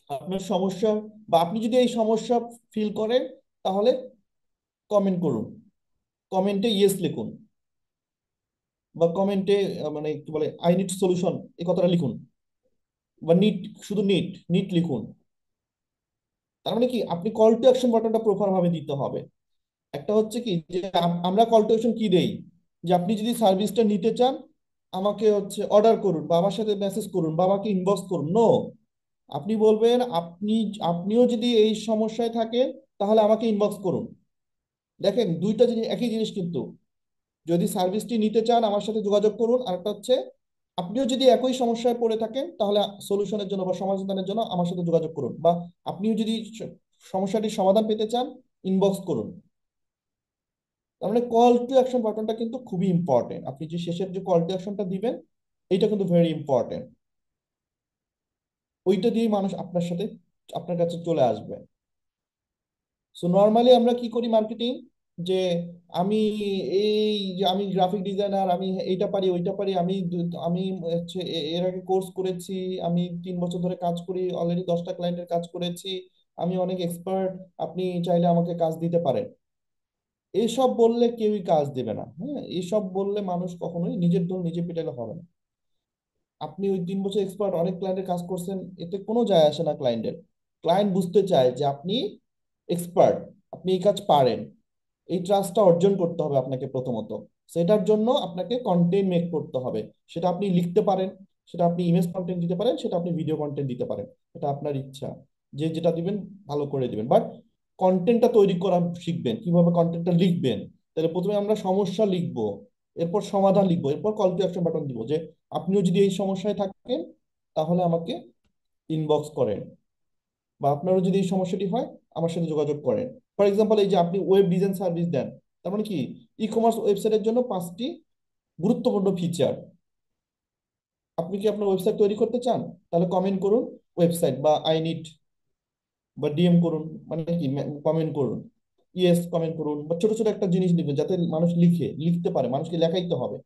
আপনার সমস্যা, বা আপনি যদি এই সমস্যা ফিল করেন, তাহলে কমেন্ট করুন, কমেন্টে ইয়েস লিখুন, বা কমেন্টে মানে কি বলে, আই নিড সলিউশন, এই কথাটা লিখুন, বা নিট, শুধু নিট নিট লিখুন। তার মানে কি, আপনি কল টু অ্যাকশন বাটনটা প্রপার ভাবে দিতে হবে। একটা হচ্ছে কি যে আমরা কল টু অ্যাকশন কি দেই, যে আপনি যদি সার্ভিসটা নিতে চান, আমাকে হচ্ছে অর্ডার করুন, বা আমার সাথে মেসেজ করুন, বা আমাকে ইনবক্স করুন। নো, আপনি বলবেন আপনিও যদি এই সমস্যায় থাকেন, তাহলে আমাকে ইনবক্স করুন। দেখেন দুইটা জিনিস, একই জিনিস কিন্তু। যদি সার্ভিসটি নিতে চান, আমার সাথে যোগাযোগ করুন। আর একটা হচ্ছে, আপনিও যদি একই সমস্যায় পড়ে থাকেন, তাহলে সলিউশনের জন্য বা সমাধানের জন্য আমার সাথে যোগাযোগ করুন, বা আপনিও যদি সমস্যাটির সমাধান পেতে চান, ইনবক্স করুন। তার মানে কল টু অ্যাকশন বাটনটা কিন্তু খুবই ইম্পর্টেন্ট। আপনি যে শেষের যে কল টু অ্যাকশনটা দিবেন, এটা কিন্তু ভেরি ইম্পর্টেন্ট। ওইটা দিয়ে মানুষ আপনার সাথে, আপনার কাছে চলে আসবে। সো নর্মালি আমরা কি করি মার্কেটিং, যে আমি এই যে আমি গ্রাফিক ডিজাইনার, আমি এইটা পারি ওইটা পারি, আমি হচ্ছে এর আগে কোর্স করেছি, আমি 3 বছর ধরে কাজ করি, অলরেডি 10টা ক্লায়েন্টের কাজ করেছি, আমি অনেক এক্সপার্ট, আপনি চাইলে আমাকে কাজ দিতে পারেন। এইসব বললে কেউই কাজ দিবে না। হ্যাঁ, এইসব বললে মানুষ কখনোই, নিজের দোল নিজে পিটালে হবে না। আপনি ওই 3 বছর এক্সপার্ট, অনেক ক্লায়েন্টের কাজ করছেন, এতে কোনো যায় আসে না ক্লায়েন্টের। ক্লায়েন্ট বুঝতে চায় যে আপনি এক্সপার্ট, আপনি এই কাজ পারেন। এই ট্রাস্টটা অর্জন করতে হবে আপনাকে প্রথমত। সেটার জন্য আপনাকে কন্টেন্ট মেক করতে হবে। সেটা আপনি লিখতে পারেন, সেটা আপনি ইমেজ কন্টেন্ট দিতে পারেন, সেটা আপনি ভিডিও কন্টেন্ট দিতে পারেন। এটা আপনার ইচ্ছা, যে যেটা দিবেন ভালো করে দিবেন। বাট কন্টেন্টটা তৈরি করা শিখবেন, কিভাবে কন্টেন্টটা লিখবেন। তাহলে প্রথমে আমরা সমস্যা লিখবো, এরপর সমাধান লিখবো, এরপর কল টু অ্যাকশন বাটন দিব যে আপনিও যদি এই সমস্যায় থাকেন তাহলে আমাকে ইনবক্স করেন, বা আপনারও যদি এই সমস্যাটি হয় আমার সাথে যোগাযোগ করেন। ফর এক্সাম্পল, এই যে আপনি ওয়েব ডিজাইন সার্ভিস দেন, তার মানে কি, ই কমার্স ওয়েবসাইটের জন্য 5টি গুরুত্বপূর্ণ ফিচার। আপনি কি আপনার ওয়েবসাইট তৈরি করতে চান? তাহলে কমেন্ট করুন ওয়েবসাইট, বা আই নিড, বা ডিএম করুন, মানে কি, কমেন্ট করুন, ইয়েস কমেন্ট করুন, বা ছোট ছোট একটা জিনিস লিখবেন যাতে মানুষ লিখতে পারে, মানুষকে লেখাইতে হবে।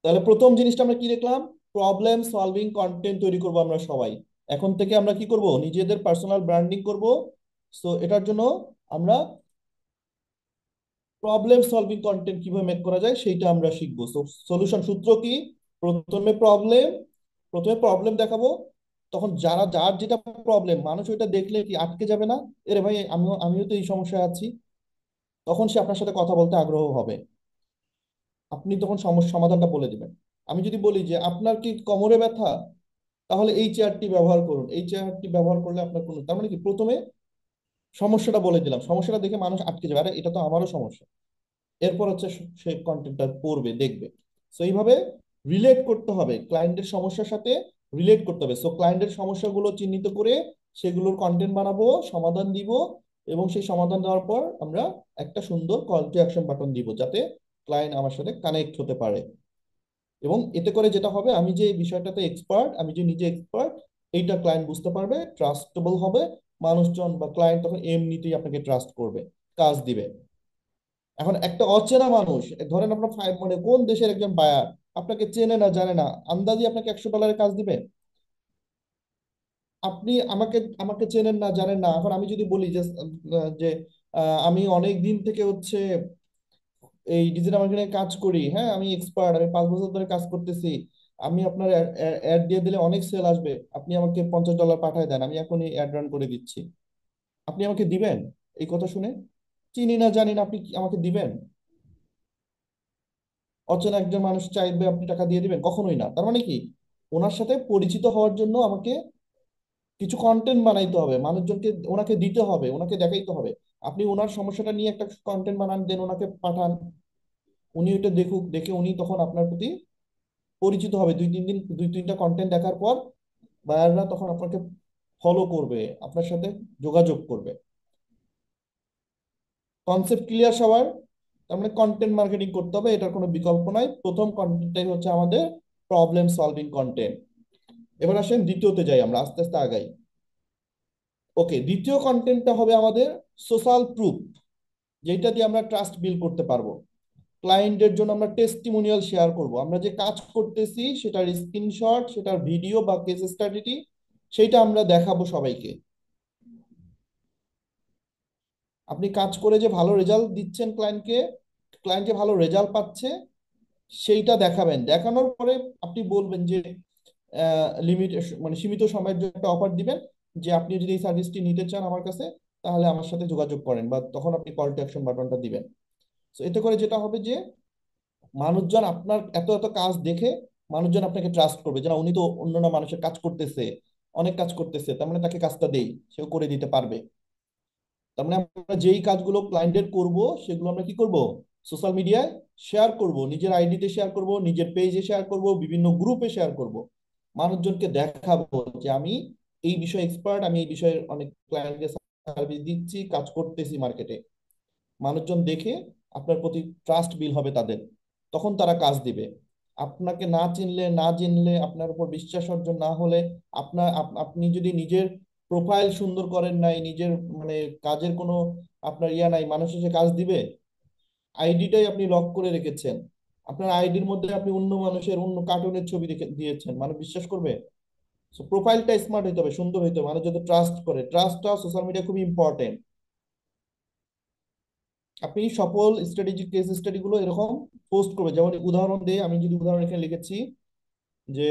তাহলে প্রথম জিনিসটা আমরা কি দেখলাম? প্রবলেম সলভিং কন্টেন্ট তৈরি করব আমরা সবাই। এখন থেকে আমরা কি করব? নিজেদের পার্সোনাল ব্র্যান্ডিং করব। সো এটার জন্য আমরা প্রবলেম সলভিং কন্টেন্ট কিভাবে মেক করা যায় সেইটা আমরা শিখবো। সো সলিউশন সূত্র কি? প্রথমে প্রবলেম, দেখাবো। তখন যার যেটা প্রবলেম, মানুষ ওইটা দেখলে কি আটকে যাবে না, এরে ভাই আমিও আমিও তো এই সমস্যায় আছি, তখন সে আপনার সাথে কথা বলতে আগ্রহ হবে। আপনি তখন সমস্যা সমাধানটা বলে দিবেন। আমি যদি বলি যে আপনার কি কোমরে ব্যথা, তাহলে এই চেয়ারটি ব্যবহার করুন, এই চেয়ারটি ব্যবহার করলে আপনার কোনো, তার মানে কি, প্রথমে সমস্যাটা বলে দিলাম, সমস্যাটা দেখে মানুষ আটকে যাবে, আরে এটা তো আমারও সমস্যা। এরপর হচ্ছে সে কন্টেন্টটা পড়বে, দেখবে। সো এইভাবে রিলেট করতে হবে, ক্লায়েন্টের সমস্যার সাথে রিলেট করতে হবে। সো ক্লায়েন্টের সমস্যাগুলো চিহ্নিত করে সেগুলোর কন্টেন্ট বানাবো, সমাধান দিব, এবং সেই সমাধান দেওয়ার পর আমরা একটা সুন্দর কল টু অ্যাকশন বাটন দিব যাতে ক্লায়েন্ট আমার সাথে কানেক্ট হতে পারে। এবং এতে করে যেটা হবে, আমি যে বিষয়টাতে এক্সপার্ট, আমি যে নিজে এক্সপার্ট, এইটা ক্লায়েন্ট বুঝতে পারবে, ট্রাস্টেবল হবে। মানুষজন বা ক্লায়েন্ট তখন এমনিতেই আপনাকে ট্রাস্ট করবে, কাজ দিবে। এখন একটা অচেনা মানুষ, ধরেন আপনার মানে কোন দেশের একজন বায়ার, আপনাকে চেনে না জানে না, আন্দাজি আপনাকে $100 কাজ দিবে? আপনি আমাকে আমাকে চেনেন না জানেন না, এখন আমি যদি বলি যে যে আমি অনেক দিন থেকে হচ্ছে এই ডিজিটাল মার্কেটিং কাজ করি, হ্যাঁ আমি এক্সপার্ট, আমি 5 বছর ধরে কাজ করতেছি, আমি আপনার অ্যাড দিয়ে দিলে অনেক সেল আসবে, আপনি আমাকে $50 পাঠায় দেন, আমি এখনই অ্যাড রান করে দিচ্ছি। আপনি আমাকে দিবেন? এই কথা শুনে, চিনি না জানি না, আপনি আমাকে দিবেন? অচেনা একজন মানুষ চাইবে আপনি টাকা দিয়ে দিবেন? কখনোই না। তার মানে কি, ওনার সাথে পরিচিত হওয়ার জন্য আমাকে কিছু কন্টেন্ট বানাইতে হবে, মানুষজনকে ওনাকে দিতে হবে, ওনাকে দেখাইতে হবে। আপনি ওনার সমস্যাটা নিয়ে একটা কন্টেন্ট বানান, দেন ওনাকে পাঠান, উনি ওইটা দেখুক, দেখে উনি তখন আপনার প্রতি পরিচিত হবে। 2-3 দিন 2-3টা কন্টেন্ট দেখার পর বায়াররা তখন আপনাকে ফলো করবে, আপনার সাথে যোগাযোগ করবে। কনসেপ্ট ক্লিয়ার সবার? তার মানে কন্টেন্ট মার্কেটিং করতে হবে, এটার কোনো বিকল্প নাই। প্রথম কন্টেন্টটাই হচ্ছে আমাদের প্রবলেম সলভিং কন্টেন্ট। এবার আসেন দ্বিতীয়তে যাই, আমরা আস্তে আস্তে আগাই। ওকে, দ্বিতীয় কন্টেন্টটা হবে আমাদের সোশ্যাল প্রুফ, যেটা দিয়ে আমরা ট্রাস্ট বিল্ড করতে পারবো। ক্লায়েন্টের জন্য আমরা টেস্টিমোনিয়াল শেয়ার করব, আমরা যে কাজ করতেছি সেটার স্ক্রিনশট, সেটার ভিডিও বা কেস স্টাডিটি, সেইটা আমরা দেখাবো সবাইকে। আপনি কাজ করে যে ভালো রেজাল্ট দিচ্ছেন ক্লায়েন্টকে, ক্লায়েন্ট যে ভালো রেজাল্ট পাচ্ছে সেইটা দেখাবেন। দেখানোর পরে আপনি বলবেন যে লিমিট, মানে সীমিত সময়ের জন্য একটা অফার দিবেন, যে আপনি যদি এই সার্ভিসটি নিতে চান আমার কাছে তাহলে আমার সাথে যোগাযোগ করেন, বা তখন আপনি কল টু অ্যাকশন বাটনটা দিবেন। তো এতে করে যেটা হবে যে মানুষজন আপনার এত এত কাজ দেখে মানুষজন আপনাকে ট্রাস্ট করবে, যে না উনি তো অন্যান্য মানুষের কাজ করতেছে, অনেক কাজ করতেছে, তার মানে তাকে কাজটা দেই, সেও করে দিতে পারবে। তার মানে আমরা যেই কাজগুলো ক্লায়েন্টের করব সেগুলো আমরা কি করব? সোশ্যাল মিডিয়ায় শেয়ার করব, নিজের আইডিতে শেয়ার করব, নিজের পেজে শেয়ার করব, বিভিন্ন গ্রুপে শেয়ার করব। মানুষজনকে দেখাবো যে আমি এই বিষয়ে এক্সপার্ট, আমি এই বিষয়ে অনেক ক্লায়েন্টকে সার্ভিস দিচ্ছি, কাজ করতেছি মার্কেটে। মানুষজন দেখে আপনার প্রতি ট্রাস্ট বিল হবে তাদের, তখন তারা কাজ দিবে। আপনাকে না চিনলে, না জানলে, আপনার উপর বিশ্বাস অর্জন না হলে, আপনি যদি নিজের প্রোফাইল সুন্দর করেন নাই, নিজের মানে কাজের কোনো আপনার ইয়া নাই, মানুষ এসে কাজ দিবে? আইডিটাই আপনি লক করে রেখেছেন, আপনার আইডির মধ্যে আপনি অন্য মানুষের অন্য কার্টুনের ছবি রেখে দিয়েছেন, মানুষ বিশ্বাস করবে? প্রোফাইলটা স্মার্ট হইতে হবে, সুন্দর হইতে হবে, মানুষ যাতে ট্রাস্ট করে। ট্রাস্টটা সোশ্যাল মিডিয়া খুবই ইম্পর্টেন্ট। আপনি সকল স্ট্র্যাটেজিক কেস স্টাডি গুলো এরকম পোস্ট করবেন। যেমন উদাহরণ দিয়ে আমি যদি উদাহরণ এখানে লিখেছি যে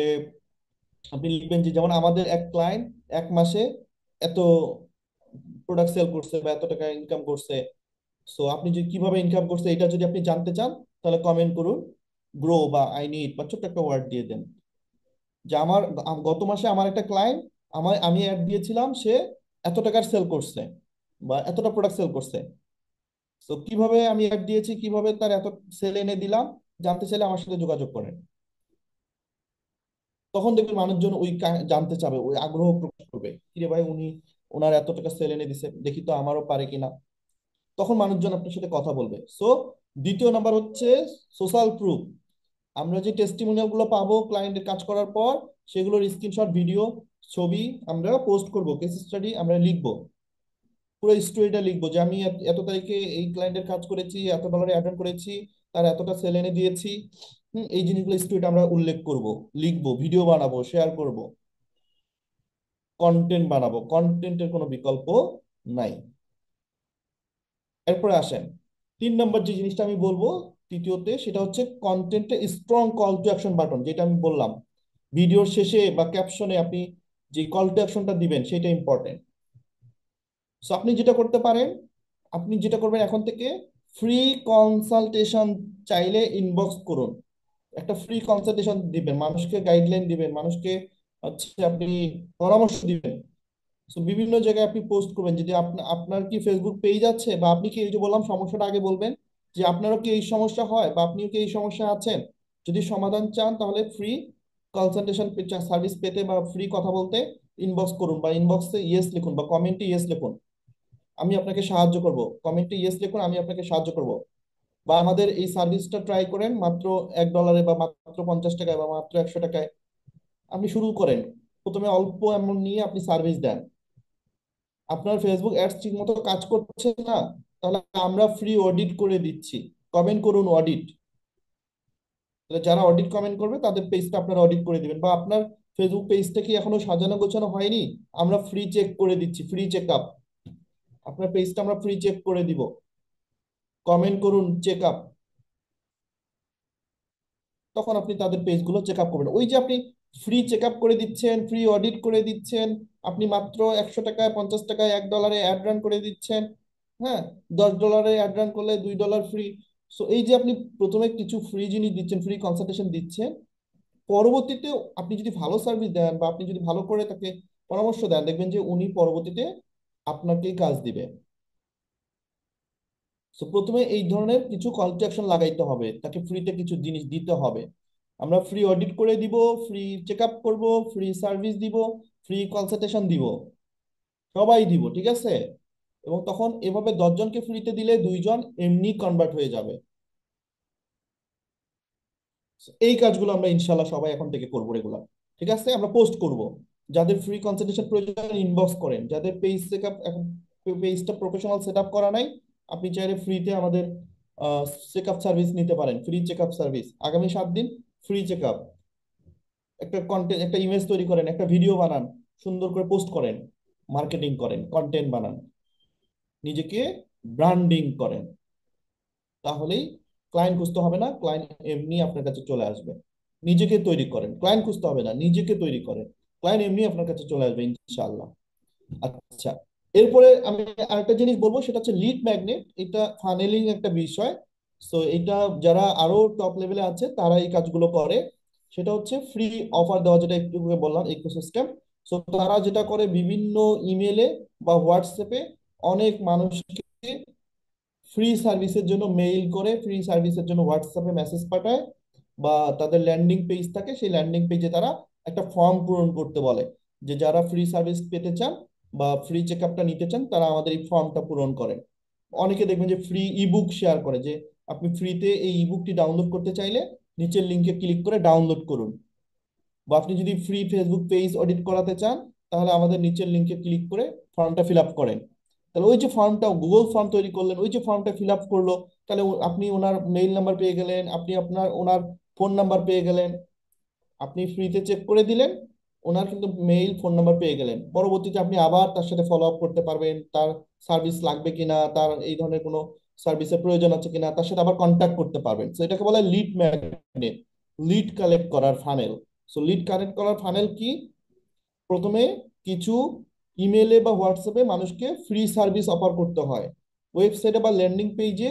আপনি লিখবেন যে যেমন আমাদের এক ক্লায়েন্ট এক মাসে এত প্রোডাক্ট সেল করছে বা এত টাকা ইনকাম করছে। সো আপনি যদি কিভাবে ইনকাম করছে এটা যদি আপনি জানতে চান তাহলে কমেন্ট করুন গ্রো বা আই নিড বা ছোট্ট একটা ওয়ার্ড দিয়ে দেন যে আমার গত মাসে আমার একটা ক্লায়েন্ট আমি অ্যাড দিয়েছিলাম, সে এত টাকার সেল করছে বা এতটা প্রোডাক্ট সেল করছে। তো কিভাবে আমি অ্যাড দিয়েছি, কিভাবে তার এত সেল এনে দিলাম, জানতে চাইলে আমার সাথে যোগাযোগ করেন। তখন দেখবেন মানুষজন ওই জানতে চাবে, ওই আগ্রহ প্রকাশ করবে, কিরে ভাই উনি ওনার এত টাকা সেল এনে দিছে, দেখি তো আমারও পারে কিনা। তখন মানুষজন আপনার সাথে কথা বলবে। সো দ্বিতীয় নাম্বার হচ্ছে সোশ্যাল প্রুফ। আমরা যে টেস্টিমোনিয়াল গুলো পাবো ক্লায়েন্টের কাজ করার পর, সেগুলোর স্ক্রিনশট, ভিডিও, ছবি আমরা পোস্ট করব, কেস স্টাডি আমরা লিখবো, পুরো স্টোরিটা লিখবো যে আমি এত তারিখে এই ক্লায়েন্টের কাজ করেছি, এত ডলারে অ্যাটেন্ড করেছি, তার এতটা সেল এনে দিয়েছি। এই জিনিসগুলো স্টোরিটা আমরা উল্লেখ করব, লিখবো, ভিডিও বানাবো, শেয়ার করব, কন্টেন্ট বানাবো। কন্টেন্টের কোনো বিকল্প নাই। এরপরে আসেন 3 নম্বর যে জিনিসটা আমি বলবো তৃতীয়তে, সেটা হচ্ছে কন্টেন্টে strong call to action button. যেটা আমি বললাম ভিডিওর শেষে বা ক্যাপশনে আপনি যে কল টু অ্যাকশনটা দিবেন সেটা ইম্পর্টেন্ট। সো আপনি যেটা করতে পারেন, আপনি যেটা করবেন এখন থেকে, ফ্রি কনসালটেশন চাইলে ইনবক্স করুন। একটা ফ্রি কনসালটেশন দিবেন, মানুষকে গাইডলাইন দিবেন, মানুষকে হচ্ছে আপনি পরামর্শ দিবেন। সো বিভিন্ন জায়গায় আপনি পোস্ট করবেন যদি আপনার কি ফেসবুক পেজ আছে, বা আপনি কি, এই যে বললাম সমস্যাটা আগে বলবেন যে আপনারও কি এই সমস্যা হয় বা আপনিও কি এই সমস্যা আছেন, যদি সমাধান চান তাহলে ফ্রি কনসালটেশন সার্ভিস পেতে বা ফ্রি কথা বলতে ইনবক্স করুন, বা ইনবক্সে ইয়েস লিখুন বা কমেন্টে ইয়েস লিখুন, আমি আপনাকে সাহায্য করব। কমেন্টে ইয়েস লিখুন, আমি আপনাকে সাহায্য করব। বা আমাদের এই সার্ভিসটা ট্রাই করেন মাত্র $1 বা মাত্র 50 টাকায় বা মাত্র 100 টাকায় আপনি শুরু করেন। প্রথমে অল্প অ্যামাউন্ট নিয়ে আপনি সার্ভিস দেন। আপনার ফেসবুক অ্যাডস ঠিক মতো কাজ করছে না, তাহলে আমরা ফ্রি অডিট করে দিচ্ছি, কমেন্ট করুন অডিট। তাহলে যারা অডিট কমেন্ট করবে তাদের পেজটা আপনারা অডিট করে দিবেন। বা আপনার ফেসবুক পেজটা কি এখনো সাজানো গোছানো হয়নি, আমরা ফ্রি চেক করে দিচ্ছি, ফ্রি চেক আপ। আপনার পেজটা আমরা ফ্রি চেক করে দিব, কমেন্ট করুন চেক আপ। তখন আপনি তাদের পেজগুলো চেক আপ করবেন। ওই যে আপনি ফ্রি চেক আপ করে দিচ্ছেন, ফ্রি অডিট করে দিচ্ছেন, আপনি মাত্র 100 টাকায়, 50 টাকায়, $1 অ্যাড রান করে দিচ্ছেন। হ্যাঁ, $10 অ্যাড রান করলে $2 ফ্রি। সো এই যে আপনি প্রথমে কিছু ফ্রি জিনিস দিচ্ছেন, ফ্রি কনসালটেশন দিচ্ছেন, পরবর্তীতে আপনি যদি ভালো সার্ভিস দেন বা আপনি যদি ভালো করে তাকে পরামর্শ দেন, দেখবেন যে উনি পরবর্তীতে আপনাকেই কাজ দিবে। সো প্রথমে এই ধরনের কিছু কল টু অ্যাকশন লাগাইতে হবে, তাকে ফ্রিতে কিছু জিনিস দিতে হবে। আমরা ফ্রি অডিট করে দিব, ফ্রি চেক আপ করবো, ফ্রি সার্ভিস দিব, ফ্রি কনসালটেশন দিব, সবাই দিব, ঠিক আছে? এবং তখন এভাবে 10 জনকে ফ্রিতে দিলে 2 জন এমনি কনভার্ট হয়ে যাবে। So, এই কাজগুলো আমরা ইনশাল্লাহ সবাই এখন থেকে করবো রেগুলার। ঠিক আছে, আমরা পোস্ট করব। যাদের ফ্রি কনসালটেশন প্রয়োজন ইনবক্স করেন, যাদের পেজ সেট আপ, পেজটা প্রফেশনাল সেট আপ করা নাই, আপনি চাইলে ফ্রিতে আমাদের চেক আপ সার্ভিস নিতে পারেন। ফ্রি চেক আপ সার্ভিস, আগামী 7 দিন ফ্রি চেক আপ। একটা কন্টেন্ট, একটা ইমেজ তৈরি করেন, একটা ভিডিও বানান, সুন্দর করে পোস্ট করেন, মার্কেটিং করেন, কন্টেন্ট বানান, নিজেকে ব্র্যান্ডিং করেন। তাহলেই ক্লায়েন্ট খুঁজতে হবে না, ক্লায়েন্ট এমনি আপনার কাছে চলে আসবে। নিজেকে তৈরি করেন, ক্লায়েন্ট খুঁজতে হবে না, নিজেকে তৈরি করেন, ক্লায়েন্ট এমনি আপনার কাছে চলে আসবে ইনশাআল্লাহ। আচ্ছা, এরপরে আমি আরেকটা জিনিস বলবো, সেটা হচ্ছে লিড ম্যাগনেট। এটা ফানেলিং একটা বিষয়। সো এটা যারা আরো টপ লেভেলে আছে তারা এই কাজগুলো করে। সেটা হচ্ছে ফ্রি অফার দেওয়া, যেটা একটু আগে বললাম ইকোসিস্টেম। সো তারা যেটা করে, বিভিন্ন ইমেলে বা হোয়াটসঅ্যাপে অনেক মানুষকে ফ্রি সার্ভিসের জন্য মেইল করে, ফ্রি সার্ভিসের জন্য হোয়াটসঅ্যাপে মেসেজ পাঠায়, বা তাদের ল্যান্ডিং পেজ থাকে, সেই ল্যান্ডিং পেজে তারা একটা ফর্ম পূরণ করতে বলে যে যারা ফ্রি সার্ভিস পেতে চান বা ফ্রি চেক আপটা নিতে চান তারা আমাদের এই ফর্মটা পূরণ করেন। অনেকে দেখবেন যে ফ্রি ইবুক শেয়ার করে, যে আপনি ফ্রিতে এই ইবুকটি ডাউনলোড করতে চাইলে নিচের লিঙ্কে ক্লিক করে ডাউনলোড করুন। বা আপনি যদি ফ্রি ফেসবুক পেজ অডিট করাতে চান, তাহলে আমাদের নিচের লিঙ্কে ক্লিক করে ফর্মটা ফিল আপ করেন। তাহলে ওই যে ফর্মটা গুগল ফর্ম তৈরি করলেন, ওই যে ফর্মটা ফিল আপ করলো, তাহলে আপনি ওনার মেইল নাম্বার পেয়ে গেলেন, আপনি ওনার ফোন নাম্বার পেয়ে গেলেন, আপনি ফ্রিতে চেক করে দিলেন, ওনার কিন্তু মেইল ফোন নাম্বার পেয়ে গেলেন। পরবর্তীতে আপনি আবার তার সাথে ফলো আপ করতে পারবেন, তার সার্ভিস লাগবে কিনা, তার এই ধরনের কোনো সার্ভিসের প্রয়োজন আছে কিনা, তার সাথে আবার কন্ট্যাক্ট করতে পারবেন। তো এটাকে বলা হয় লিড ম্যাগনেট, লিড কালেক্ট করার ফানেল। সো লিড কালেক্ট করার ফানেল কি? প্রথমে কিছু ইমেলে বা হোয়াটসঅ্যাপে মানুষকে ফ্রি সার্ভিস অফার করতে হয়। ওয়েবসাইটে বা ল্যান্ডিং পেজে,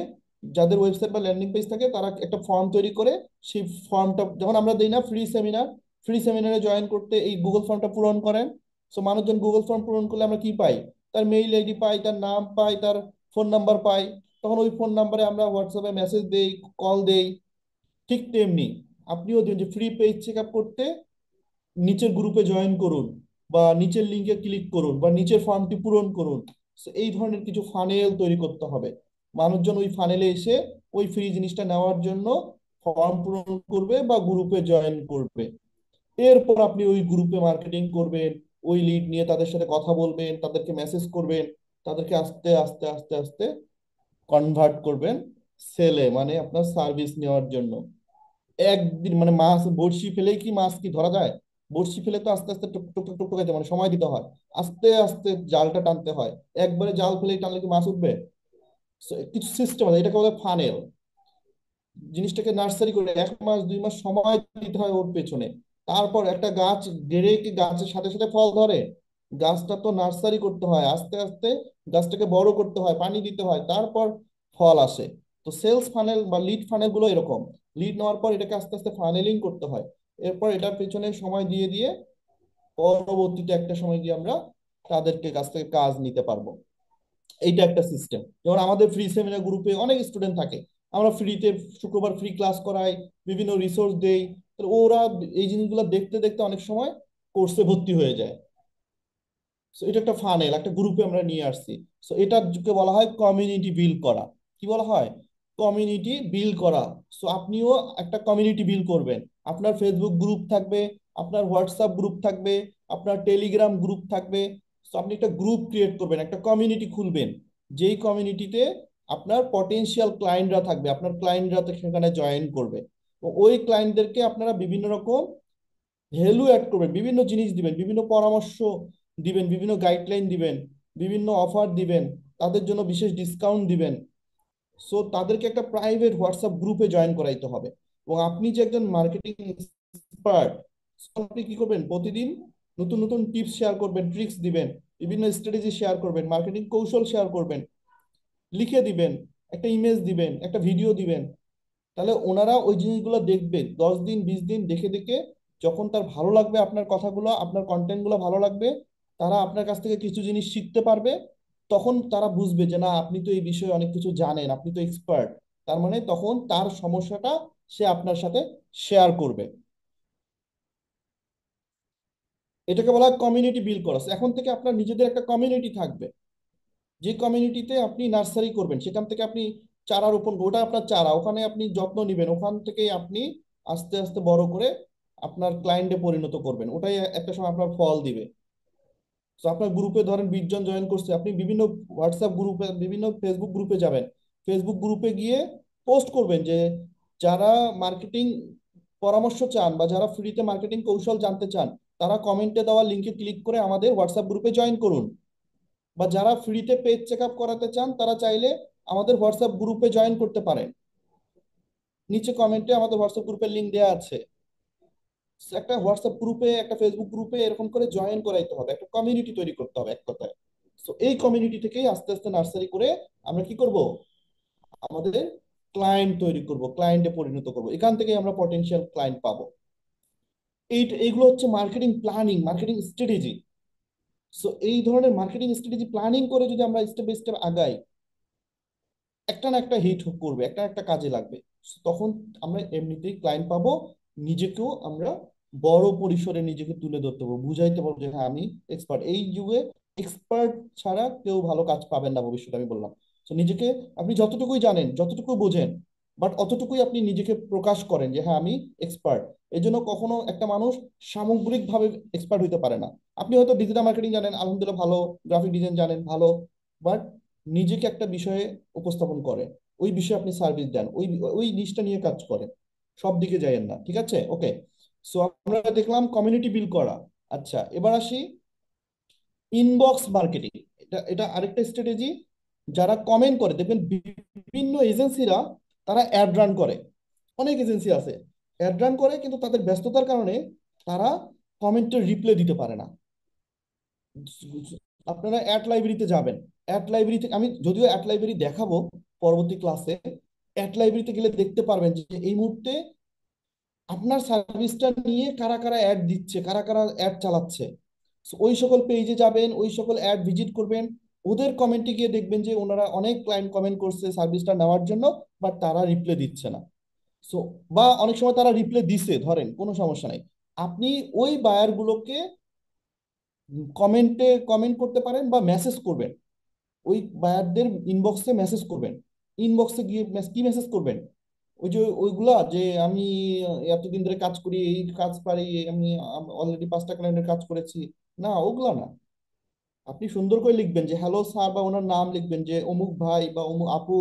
যাদের ওয়েবসাইট বা ল্যান্ডিং পেজ থাকে তারা একটা ফর্ম তৈরি করে, সেই ফর্মটা যখন আমরা দিই না ফ্রি সেমিনার, ফ্রি সেমিনারে জয়েন করতে এই গুগল ফর্মটা পূরণ করেন। সো মানুষজন গুগল ফর্ম পূরণ করলে আমরা কি পাই? তার মেইল আইডি পাই, তার নাম পাই, তার ফোন নাম্বার পাই। তখন ওই ফোন নাম্বারে আমরা হোয়াটসঅ্যাপে মেসেজ দেই, কল দেই। ঠিক তেমনি আপনিও দিন যে ফ্রি পেজ চেক আপ করতে নিচের গ্রুপে জয়েন করুন, বা নিচের লিঙ্কে ক্লিক করুন, বা নিচের ফর্মটি পূরণ করুন। So, এই ধরনের কিছু ফানেল তৈরি করতে হবে। মানুষজন ওই ফানেলে এসে ওই ফ্রি জিনিসটা নেওয়ার জন্য ফর্ম পূরণ করবে বা গ্রুপে জয়েন করবে। এরপর আপনি ওই গ্রুপে মার্কেটিং করবেন, ওই লিড নিয়ে তাদের সাথে কথা বলবেন, তাদেরকে মেসেজ করবেন, তাদেরকে আস্তে আস্তে আস্তে আস্তে কনভার্ট করবেন সেলে, মানে আপনার সার্ভিস নেওয়ার জন্য। একদিন মানে মাছ বড়শি ফেলেই কি মাছ কি ধরা যায়? বড়শি ফেলে তো আস্তে আস্তে টুক টুক টুক টুক টুকাইতে মানে সময় দিতে হয়, আস্তে আস্তে জালটা টানতে হয়। একবারে জাল ফেলেই টানলে কি মাছ উঠবে? So, কিছু সিস্টেম আছে, এটাকে বলে ফানেল। জিনিসটাকে নার্সারি করে 1 মাস 2 মাস সময় দিতে হয় ওর পেছনে। তারপর একটা গাছ গেড়ে কি গাছের সাথে সাথে ফল ধরে? গাছটা তো নার্সারি করতে হয়, আস্তে আস্তে গাছটাকে বড় করতে হয়, পানি দিতে হয়, তারপর ফল আসে। তো সেলস ফানেল বা লিড ফানেল গুলো এরকম। লিড নেওয়ার পর এটাকে আস্তে আস্তে ফানেলিং করতে হয়। এরপর এটার পেছনে সময় দিয়ে দিয়ে পরবর্তীতে একটা সময় গিয়ে আমরা তাদেরকে কাছ থেকে কাজ নিতে পারবো। এইটা একটা সিস্টেম। যেমন আমাদের ফ্রি সেমিনার গ্রুপে অনেক স্টুডেন্ট থাকে, আমরা ফ্রিতে শুক্রবার ফ্রি ক্লাস করাই, বিভিন্ন রিসোর্স দেই। তো ওরা এই জিনিসগুলো দেখতে দেখতে অনেক সময় কোর্সে ভর্তি হয়ে যায়। সো এটা একটা ফানেল, একটা গ্রুপে আমরা নিয়ে আসছি। সো এটাকে বলা হয় কমিউনিটি বিল্ড করা। কি বলা হয়? কমিউনিটি বিল্ড করা। সো আপনিও একটা কমিউনিটি বিল্ড করবেন। আপনার ফেসবুক গ্রুপ থাকবে, আপনার হোয়াটসঅ্যাপ গ্রুপ থাকবে, আপনার টেলিগ্রাম গ্রুপ থাকবে। সো আপনি একটা গ্রুপ ক্রিয়েট করবেন, একটা কমিউনিটি খুলবেন, যেই কমিউনিটিতে আপনার পটেনশিয়াল ক্লায়েন্টরা থাকবে, আপনার ক্লায়েন্টরা সেখানে জয়েন করবে। তো ওই ক্লায়েন্টদেরকে আপনারা বিভিন্ন রকম ভ্যালু অ্যাড করবেন, বিভিন্ন জিনিস দিবেন, বিভিন্ন পরামর্শ দিবেন, বিভিন্ন গাইডলাইন দিবেন, বিভিন্ন অফার দিবেন, তাদের জন্য বিশেষ ডিসকাউন্ট দিবেন। সো তাদেরকে একটা প্রাইভেট হোয়াটসঅ্যাপ গ্রুপে জয়েন করাইতে হবে। এবং আপনি যে একজন মার্কেটিং এক্সপার্ট, আপনি কি করবেন? প্রতিদিন নতুন নতুন টিপস শেয়ার করবেন, ট্রিক্স দিবেন, বিভিন্ন স্ট্র্যাটেজি শেয়ার করবেন, মার্কেটিং কৌশল শেয়ার করবেন, লিখে দিবেন, একটা ইমেজ দিবেন, একটা ভিডিও দিবেন। তাহলে ওনারা ওই জিনিসগুলো দেখবে 10 দিন 20 দিন দেখে দেখে, যখন তার ভালো লাগবে আপনার কথাগুলো, আপনার কন্টেন্ট গুলো ভালো লাগবে, তারা আপনার কাছ থেকে কিছু জিনিস শিখতে পারবে। তখন তারা বুঝবে যে না, আপনি তো এই বিষয়ে অনেক কিছু জানেন, আপনি তো এক্সপার্ট। তার মানে তখন তার সমস্যাটা সে আপনার সাথে শেয়ার করবে। এটাকে বলা হয় কমিউনিটি বিল্ড করা। So, এখন থেকে আপনার নিজেদের একটা কমিউনিটি থাকবে, যে কমিউনিটিতে আপনি নার্সারি করবেন, সেখান থেকে আপনি চারা রোপণ, ওটা আপনার চারা, ওখানে আপনি যত্ন নিবেন, ওখান থেকে আপনি আস্তে আস্তে বড় করে আপনার ক্লায়েন্টে পরিণত করবেন, ওটাই একটা সময় আপনার ফল দিবে। তো আপনার গ্রুপে ধরেন 20 জন জয়েন করছে, আপনি বিভিন্ন হোয়াটসঅ্যাপ গ্রুপে, বিভিন্ন ফেসবুক গ্রুপে যাবেন, ফেসবুক গ্রুপে গিয়ে পোস্ট করবেন যে যারা মার্কেটিং পরামর্শ চান বা যারা ফ্রিতে মার্কেটিং কৌশল জানতে চান, তারা কমেন্টে দেওয়া লিঙ্কে ক্লিক করে আমাদের হোয়াটসঅ্যাপ গ্রুপে জয়েন করুন। বা যারা ফ্রিতে পেজ চেক আপ করাতে চান, তারা চাইলে আমাদের হোয়াটসঅ্যাপ গ্রুপে জয়েন করতে পারেন। নিচে কমেন্টে আমাদের হোয়াটসঅ্যাপ গ্রুপের লিঙ্ক দেওয়া আছে। একটা হোয়াটসঅ্যাপ গ্রুপে, একটা ফেসবুক গ্রুপে এরকম করে জয়েন করাইতে হবে, একটা কমিউনিটি তৈরি করতে হবে এক কথায়। তো এই কমিউনিটি থেকেই আস্তে আস্তে নার্সারি করে আমরা কি করব? আমাদের ক্লায়েন্ট তৈরি করব, ক্লায়েন্টে পরিণত করব, এখান থেকে আমরা পটেনশিয়াল ক্লায়েন্ট পাবো। এইগুলো হচ্ছে marketing planning, marketing strategy. So এই ধরনের মার্কেটিং স্ট্র্যাটেজি প্ল্যানিং করে যদি আমরা স্টেপ বাই স্টেপ আগাই, একটা না একটা হিট করবে, একটা না একটা কাজে লাগবে। তখন আমরা এমনিতেই ক্লায়েন্ট পাবো, নিজেকেও আমরা বড় পরিসরে নিজেকে তুলে ধরতে পারবো, বুঝাইতে পারবো যে হ্যাঁ আমি এক্সপার্ট। এই যুগে এক্সপার্ট ছাড়া কেউ ভালো কাজ পাবেন না ভবিষ্যতে, আমি বললাম। তো নিজেকে, আপনি যতটুকুই জানেন, যতটুকু বোঝেন, বাট অতটুকুই আপনি নিজেকে প্রকাশ করেন যে হ্যাঁ আমি এক্সপার্ট। এই জন্য কখনো একটা মানুষ সামগ্রিকভাবে এক্সপার্ট হইতে পারে না। আপনি হয়তো ডিজিটাল মার্কেটিং জানেন, আলহামদুলিল্লাহ ভালো, গ্রাফিক ডিজাইন জানেন ভালো, বাট নিজেকে একটা বিষয়ে উপস্থাপন করেন, ওই বিষয়ে আপনি সার্ভিস দেন, ওই ওই নিশটা নিয়ে কাজ করেন, সব দিকে যাইয়েন না। ঠিক আছে? ওকে। সো আমরা দেখলাম কমিউনিটি বিল্ড করা। আচ্ছা, এবার আসি ইনবক্স মার্কেটিং। এটা এটা আরেকটা স্ট্র্যাটেজি। যারা কমেন্ট করে দেখবেন, বিভিন্ন এজেন্সিরা তারা অ্যাড রান করে, অনেক এজেন্সি আছে অ্যাড রান করে, কিন্তু তাদের ব্যস্ততার কারণে তারা কমেন্টের রিপ্লাই দিতে পারে না। আপনারা অ্যাড লাইব্রেরিতে যাবেন, অ্যাড লাইব্রেরি থেকে আমি যদিও অ্যাড লাইব্রেরি দেখাবো পরবর্তী ক্লাসে, অ্যাড লাইব্রেরিতে গেলে দেখতে পারবেন যে এই মুহূর্তে আপনার সার্ভিসটা নিয়ে কারা কারা অ্যাড দিচ্ছে, কারা কারা অ্যাড চালাচ্ছে। So, ওই সকল পেজে যাবেন, ওই সকল অ্যাড ভিজিট করবেন, ওদের কমেন্টে গিয়ে দেখবেন যে ওনারা অনেক ক্লায়েন্ট কমেন্ট করছে সার্ভিসটা নেওয়ার জন্য, বাট তারা রিপ্লাই দিচ্ছে না। সো বা অনেক সময় তারা রিপ্লাই দিছে, ধরেন কোনো সমস্যা নাই, আপনি ওই বায়ার গুলোকে কমেন্ট করতে পারেন বা মেসেজ করবেন, ওই বায়ারদের ইনবক্সে মেসেজ করবেন। ইনবক্সে গিয়ে কি মেসেজ করবেন? ওই যে ওইগুলা যে আমি এতদিন ধরে কাজ করি, এই কাজ পারি, আমি অলরেডি 5টা ক্লায়েন্টের কাজ করেছি, না ওগুলা না। আপনি সুন্দর করে লিখবেন যে হ্যালো স্যার, বা ওনার নাম লিখবেন যে অমুক ভাই বা অমুক আপু,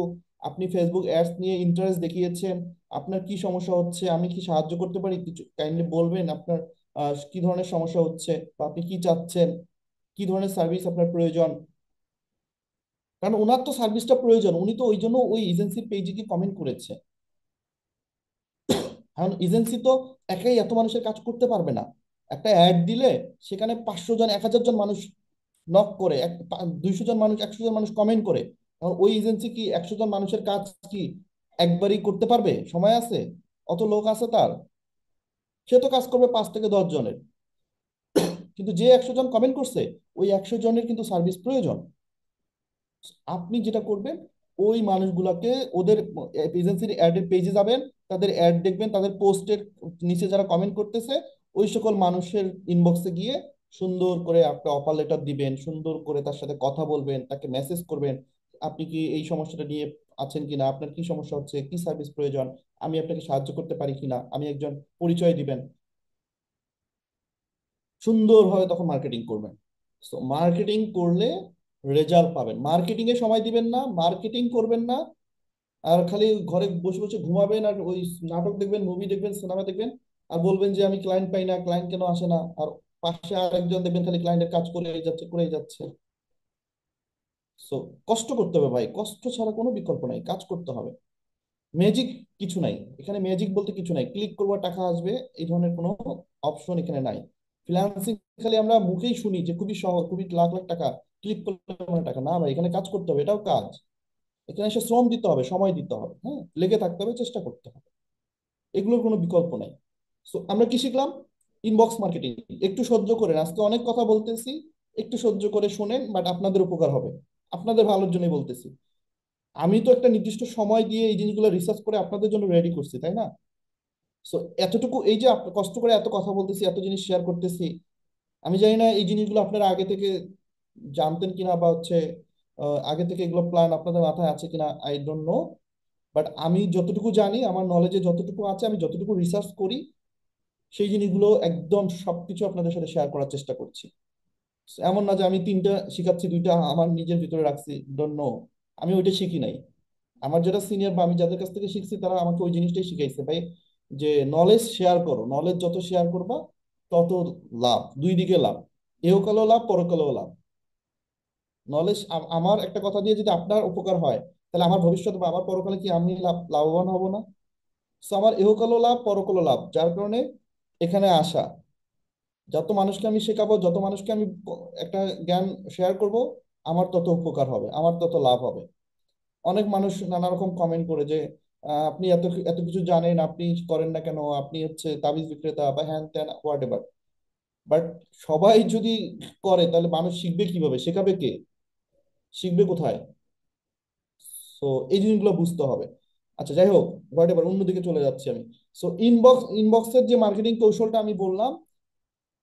আপনি ফেসবুক অ্যাডস নিয়ে ইন্টারেস্ট দেখিয়েছেন, আপনার কি সমস্যা হচ্ছে, আমি কি সাহায্য করতে পারি, কিছু কাইন্ডলি বলবেন আপনার কি ধরনের সমস্যা হচ্ছে, বা আপনি কি চাচ্ছেন, কি ধরনের সার্ভিস আপনার প্রয়োজন। কারণ ওনার তো সার্ভিসটা প্রয়োজন, উনি তো ওই জন্য ওই এজেন্সির পেজে গিয়ে কমেন্ট করেছে। কারণ এজেন্সি তো একাই এত মানুষের কাজ করতে পারবে না। একটা অ্যাড দিলে সেখানে 500 জন 1000 জন মানুষ নক করে, 200 জন মানুষ 100 জন মানুষ কমেন্ট করে, কারণ ওই এজেন্সি কি 100 জন মানুষের কাজ কি একবারই করতে পারবে? সময় আছে? অত লোক আছে তার? সে তো কাজ করবে 5 থেকে 10 জনের। কিন্তু যে 100 জন কমেন্ট করছে, ওই 100 জনের কিন্তু সার্ভিস প্রয়োজন। আপনি যেটা করবেন, ওই মানুষগুলোকে ওদের এজেন্সির অ্যাডের পেজে যাবেন, তাদের অ্যাড দেখবেন, তাদের পোস্টের নিচে যারা কমেন্ট করতেছে ওই সকল মানুষের ইনবক্সে গিয়ে সুন্দর করে একটা অফার লেটার দিবেন, সুন্দর করে তার সাথে কথা বলবেন, তাকে মেসেজ করবেন, আপনি কি এই সমস্যাটা নিয়ে আছেন কিনা, আপনার কি সমস্যা হচ্ছে, কি সার্ভিস প্রয়োজন, আমি আপনাকে সাহায্য করতে পারি কিনা, আমি একজন, পরিচয় দিবেন, সুন্দরভাবে তখন মার্কেটিং করবেন। সো মার্কেটিং করলে রেজাল্ট পাবেন। মার্কেটিং এ সময় দিবেন না, মার্কেটিং করবেন না, আর খালি ঘরে বসে বসে ঘুমাবেন আর ওই নাটক দেখবেন, মুভি দেখবেন, সিনেমা দেখবেন, আর বলবেন যে আমি ক্লায়েন্ট পাই না, ক্লায়েন্ট কেন আসে না, আর পাশে আরেকজন দেখবেন খালি ক্লায়েন্টের কাজ করেই যাচ্ছে। সো কষ্ট করতে হবে ভাই, কষ্ট ছাড়া কোনো বিকল্প নাই, কাজ করতে হবে। ম্যাজিক কিছু নাই এখানে, ম্যাজিক বলতে কিছু নাই, ক্লিক করবো টাকা আসবে এই ধরনের কোনো অপশন এখানে নাই। ফ্রিল্যান্সিং খালি আমরা মুখেই শুনি যে খুবই সহজ, খুবই লাখ লাখ টাকা, ক্লিক করলে মানে টাকা, না ভাই, এখানে কাজ করতে হবে, এটাও কাজ। এখানে এসে শ্রম দিতে হবে, সময় দিতে হবে, হ্যাঁ, লেগে থাকতে হবে, চেষ্টা করতে হবে, এগুলোর কোনো বিকল্প নাই। সো আমরা কি শিখলাম? Inbox marketing. একটু সহ্য করেন, আজকে অনেক কথা বলতেছি, একটু সহ্য করে শোনেন, বাট আপনাদের উপকার হবে, আপনাদের ভালোর জন্যই বলতেছি। আমি তো একটা নির্দিষ্ট সময় দিয়ে এই জিনিসগুলো রিসার্চ করে আপনাদের জন্য রেডি করছি, তাই না? সো এতটুকু, এই যে কষ্ট করে এত কথা বলতেছি, এত জিনিস শেয়ার করতেছি, আমি জানি না এই জিনিসগুলো আপনারা আগে থেকে জানতেন কিনা, বা হচ্ছে আগে থেকে এগুলো প্ল্যান আপনাদের মাথায় আছে কিনা, আই ডোন্ট নো। বাট আমি যতটুকু জানি, আমার নলেজে যতটুকু আছে, আমি যতটুকু রিসার্চ করি, সেই জিনিসগুলো একদম সবকিছু আপনাদের সাথে শেয়ার করার চেষ্টা করছি। এমন না যে আমি 3টা শিখাচ্ছি, 2টা আমার নিজের ভিতরে রাখছি, ডোন্ট নো। আমি ওইটা শিখি নাই। আমার যারা সিনিয়র বা আমি যাদের কাছ থেকে শিখছি, তারা আমাকে ওই জিনিসটাই শিখাইছে ভাই, যে নলেজ শেয়ার করো, নলেজ যত শেয়ার করবা তত লাভ, দুই দিকে লাভ, এহকালেও লাভ, পরকালেও লাভ। নলেজ, আমার একটা কথা দিয়ে যদি আপনার উপকার হয়, তাহলে আমার ভবিষ্যৎ বা আমার পরকালে কি আমি লাভবান হব না? তো আমার এহকালও লাভ, পরকালও লাভ, যার কারণে এখানে আসা। যত মানুষকে আমি শেখাবো, যত মানুষকে আমি একটা জ্ঞান শেয়ার করব, আমার তত উপকার হবে, আমার তত লাভ হবে। অনেক মানুষ নানা রকম কমেন্ট করে যে আপনি এত এত কিছু জানেন, আপনি করেন না কেন, আপনি হচ্ছে তাবিজ বিক্রেতা বা হ্যান ত্যান হোয়াট এভার। বাট সবাই যদি করে, তাহলে মানুষ শিখবে কিভাবে, শেখাবে কে, শিখবে কোথায়? সো এই জিনিসগুলো বুঝতে হবে। আচ্ছা যাই হোক, হোয়াট এভার, অন্যদিকে চলে যাচ্ছি আমি। সো ইনবক্সের যে মার্কেটিং কৌশলটা আমি বললাম,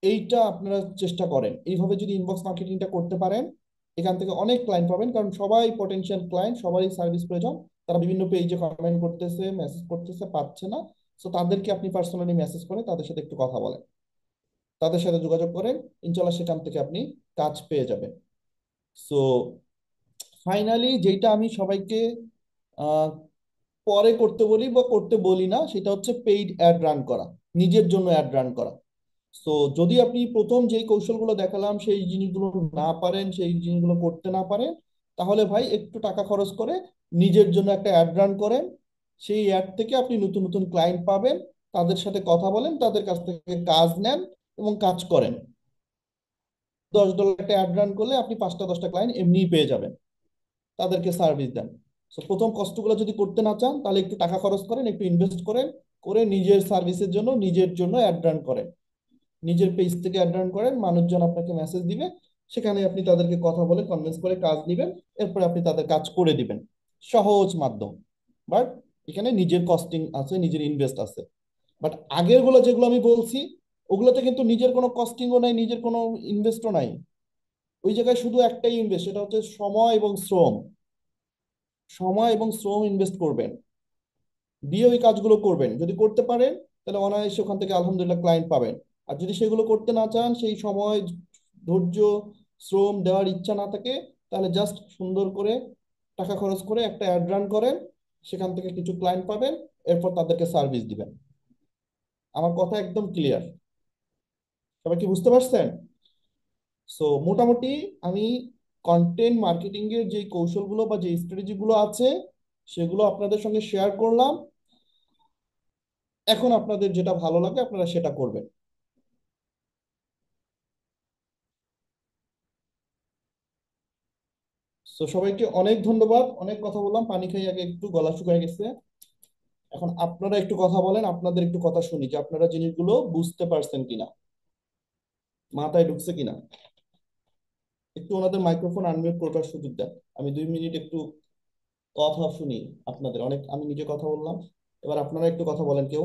এইটা আপনারা চেষ্টা করেন, এইভাবে যদি ইনবক্স মার্কেটিংটা করতে পারেন, এখান থেকে অনেক ক্লায়েন্ট পাবেন, কারণ সবাই পটেনশিয়াল ক্লায়েন্ট, সবারই সার্ভিস প্রয়োজন। তারা বিভিন্ন পেজে কমেন্ট করতেছে, মেসেজ করতেছে, পাচ্ছে না। সো তাদেরকে আপনি পার্সোনালি মেসেজ করে তাদের সাথে একটু কথা বলেন, তাদের সাথে যোগাযোগ করেন, ইনশাল্লাহ সেখান থেকে আপনি কাজ পেয়ে যাবেন। সো ফাইনালি যেটা আমি সবাইকে আহ, পরে করতে বলি বা করতে বলি না, সেটা হচ্ছে পেইড অ্যাড রান করা, নিজের জন্য অ্যাড রান করা। তো যদি আপনি প্রথম যেই কৌশলগুলো দেখালাম সেই জিনিসগুলো না পারেন, সেই জিনিসগুলো করতে না পারেন, তাহলে ভাই একটু টাকা খরচ করে নিজের জন্য একটা অ্যাড রান করেন। সেই অ্যাড থেকে আপনি নতুন নতুন ক্লায়েন্ট পাবেন, তাদের সাথে কথা বলেন, তাদের কাছ থেকে কাজ নেন এবং কাজ করেন। $10 একটা অ্যাড রান করলে আপনি 5টা 10টা ক্লায়েন্ট এমনিই পেয়ে যাবেন, তাদেরকে সার্ভিস দেন। তো প্রথম কষ্টগুলো যদি করতে না চান তাহলে একটু টাকা খরচ করেন, একটু ইনভেস্ট করেন, করে নিজের সার্ভিসের জন্য নিজের জন্য অ্যাড রান করেন। নিজের পেজ থেকে অ্যাড রান করেন, মানুষজন আপনাকে মেসেজ দিবে, সেখানে আপনি তাদেরকে কথা বলে কনভিন্স করে কাজ দিবেন, এরপরে আপনি তাদের কাজ করে দিবেন। সহজ মাধ্যম, বাট এখানে নিজের কস্টিং আছে, নিজের ইনভেস্ট আছে। বাট আগের গুলো যেগুলো আমি বলছি, ওগুলোতে কিন্তু নিজের কোনো কস্টিংও নাই, নিজের কোনো ইনভেস্টও নাই। ওই জায়গায় শুধু একটাই ইনভেস্ট, সেটা হচ্ছে সময় এবং শ্রম। সময় এবং শ্রম ইনভেস্ট করবেন, দিয়ে ওই কাজগুলো করবেন। যদি করতে পারেন তাহলে অনায়াসে ওখান থেকে আলহামদুলিল্লাহ ক্লায়েন্ট পাবেন। আর যদি সেগুলো করতে না চান, সেই সময় ধৈর্য শ্রম দেওয়ার ইচ্ছা না থাকে, তাহলে জাস্ট সুন্দর করে টাকা খরচ করে একটা অ্যাড রান করেন, সেখান থেকে কিছু ক্লায়েন্ট পাবেন, এরপর তাদেরকে সার্ভিস দিবেন। আমার কথা একদম ক্লিয়ার? সবাই কি বুঝতে পারছেন? সো মোটামুটি আমি কন্টেন্ট মার্কেটিং এর যে কৌশলগুলো বা যে স্ট্র্যাটেজি গুলো আছে সেগুলো আপনাদের সঙ্গে শেয়ার করলাম। এখন আপনাদের যেটা ভালো লাগে আপনারা সেটা করবেন। তো সবাইকে অনেক ধন্যবাদ, অনেক কথা বললাম, পানি খাই আগে, একটু গলা শুকিয়ে গেছে। এখন আপনারা একটু কথা বলেন, আপনাদের একটু কথা শুনি যে আপনারা জিনিসগুলো বুঝতে পারছেন কিনা, মাথায় ঢুকছে কিনা। একটু ওনাদের মাইক্রোফোন আনমিউট করবার সুযোগ দেন, আমি 2 মিনিট একটু কথা শুনি আপনাদের। অনেক আমি নিজে কথা বললাম, এবার আপনারা একটু কথা বলেন কেউ।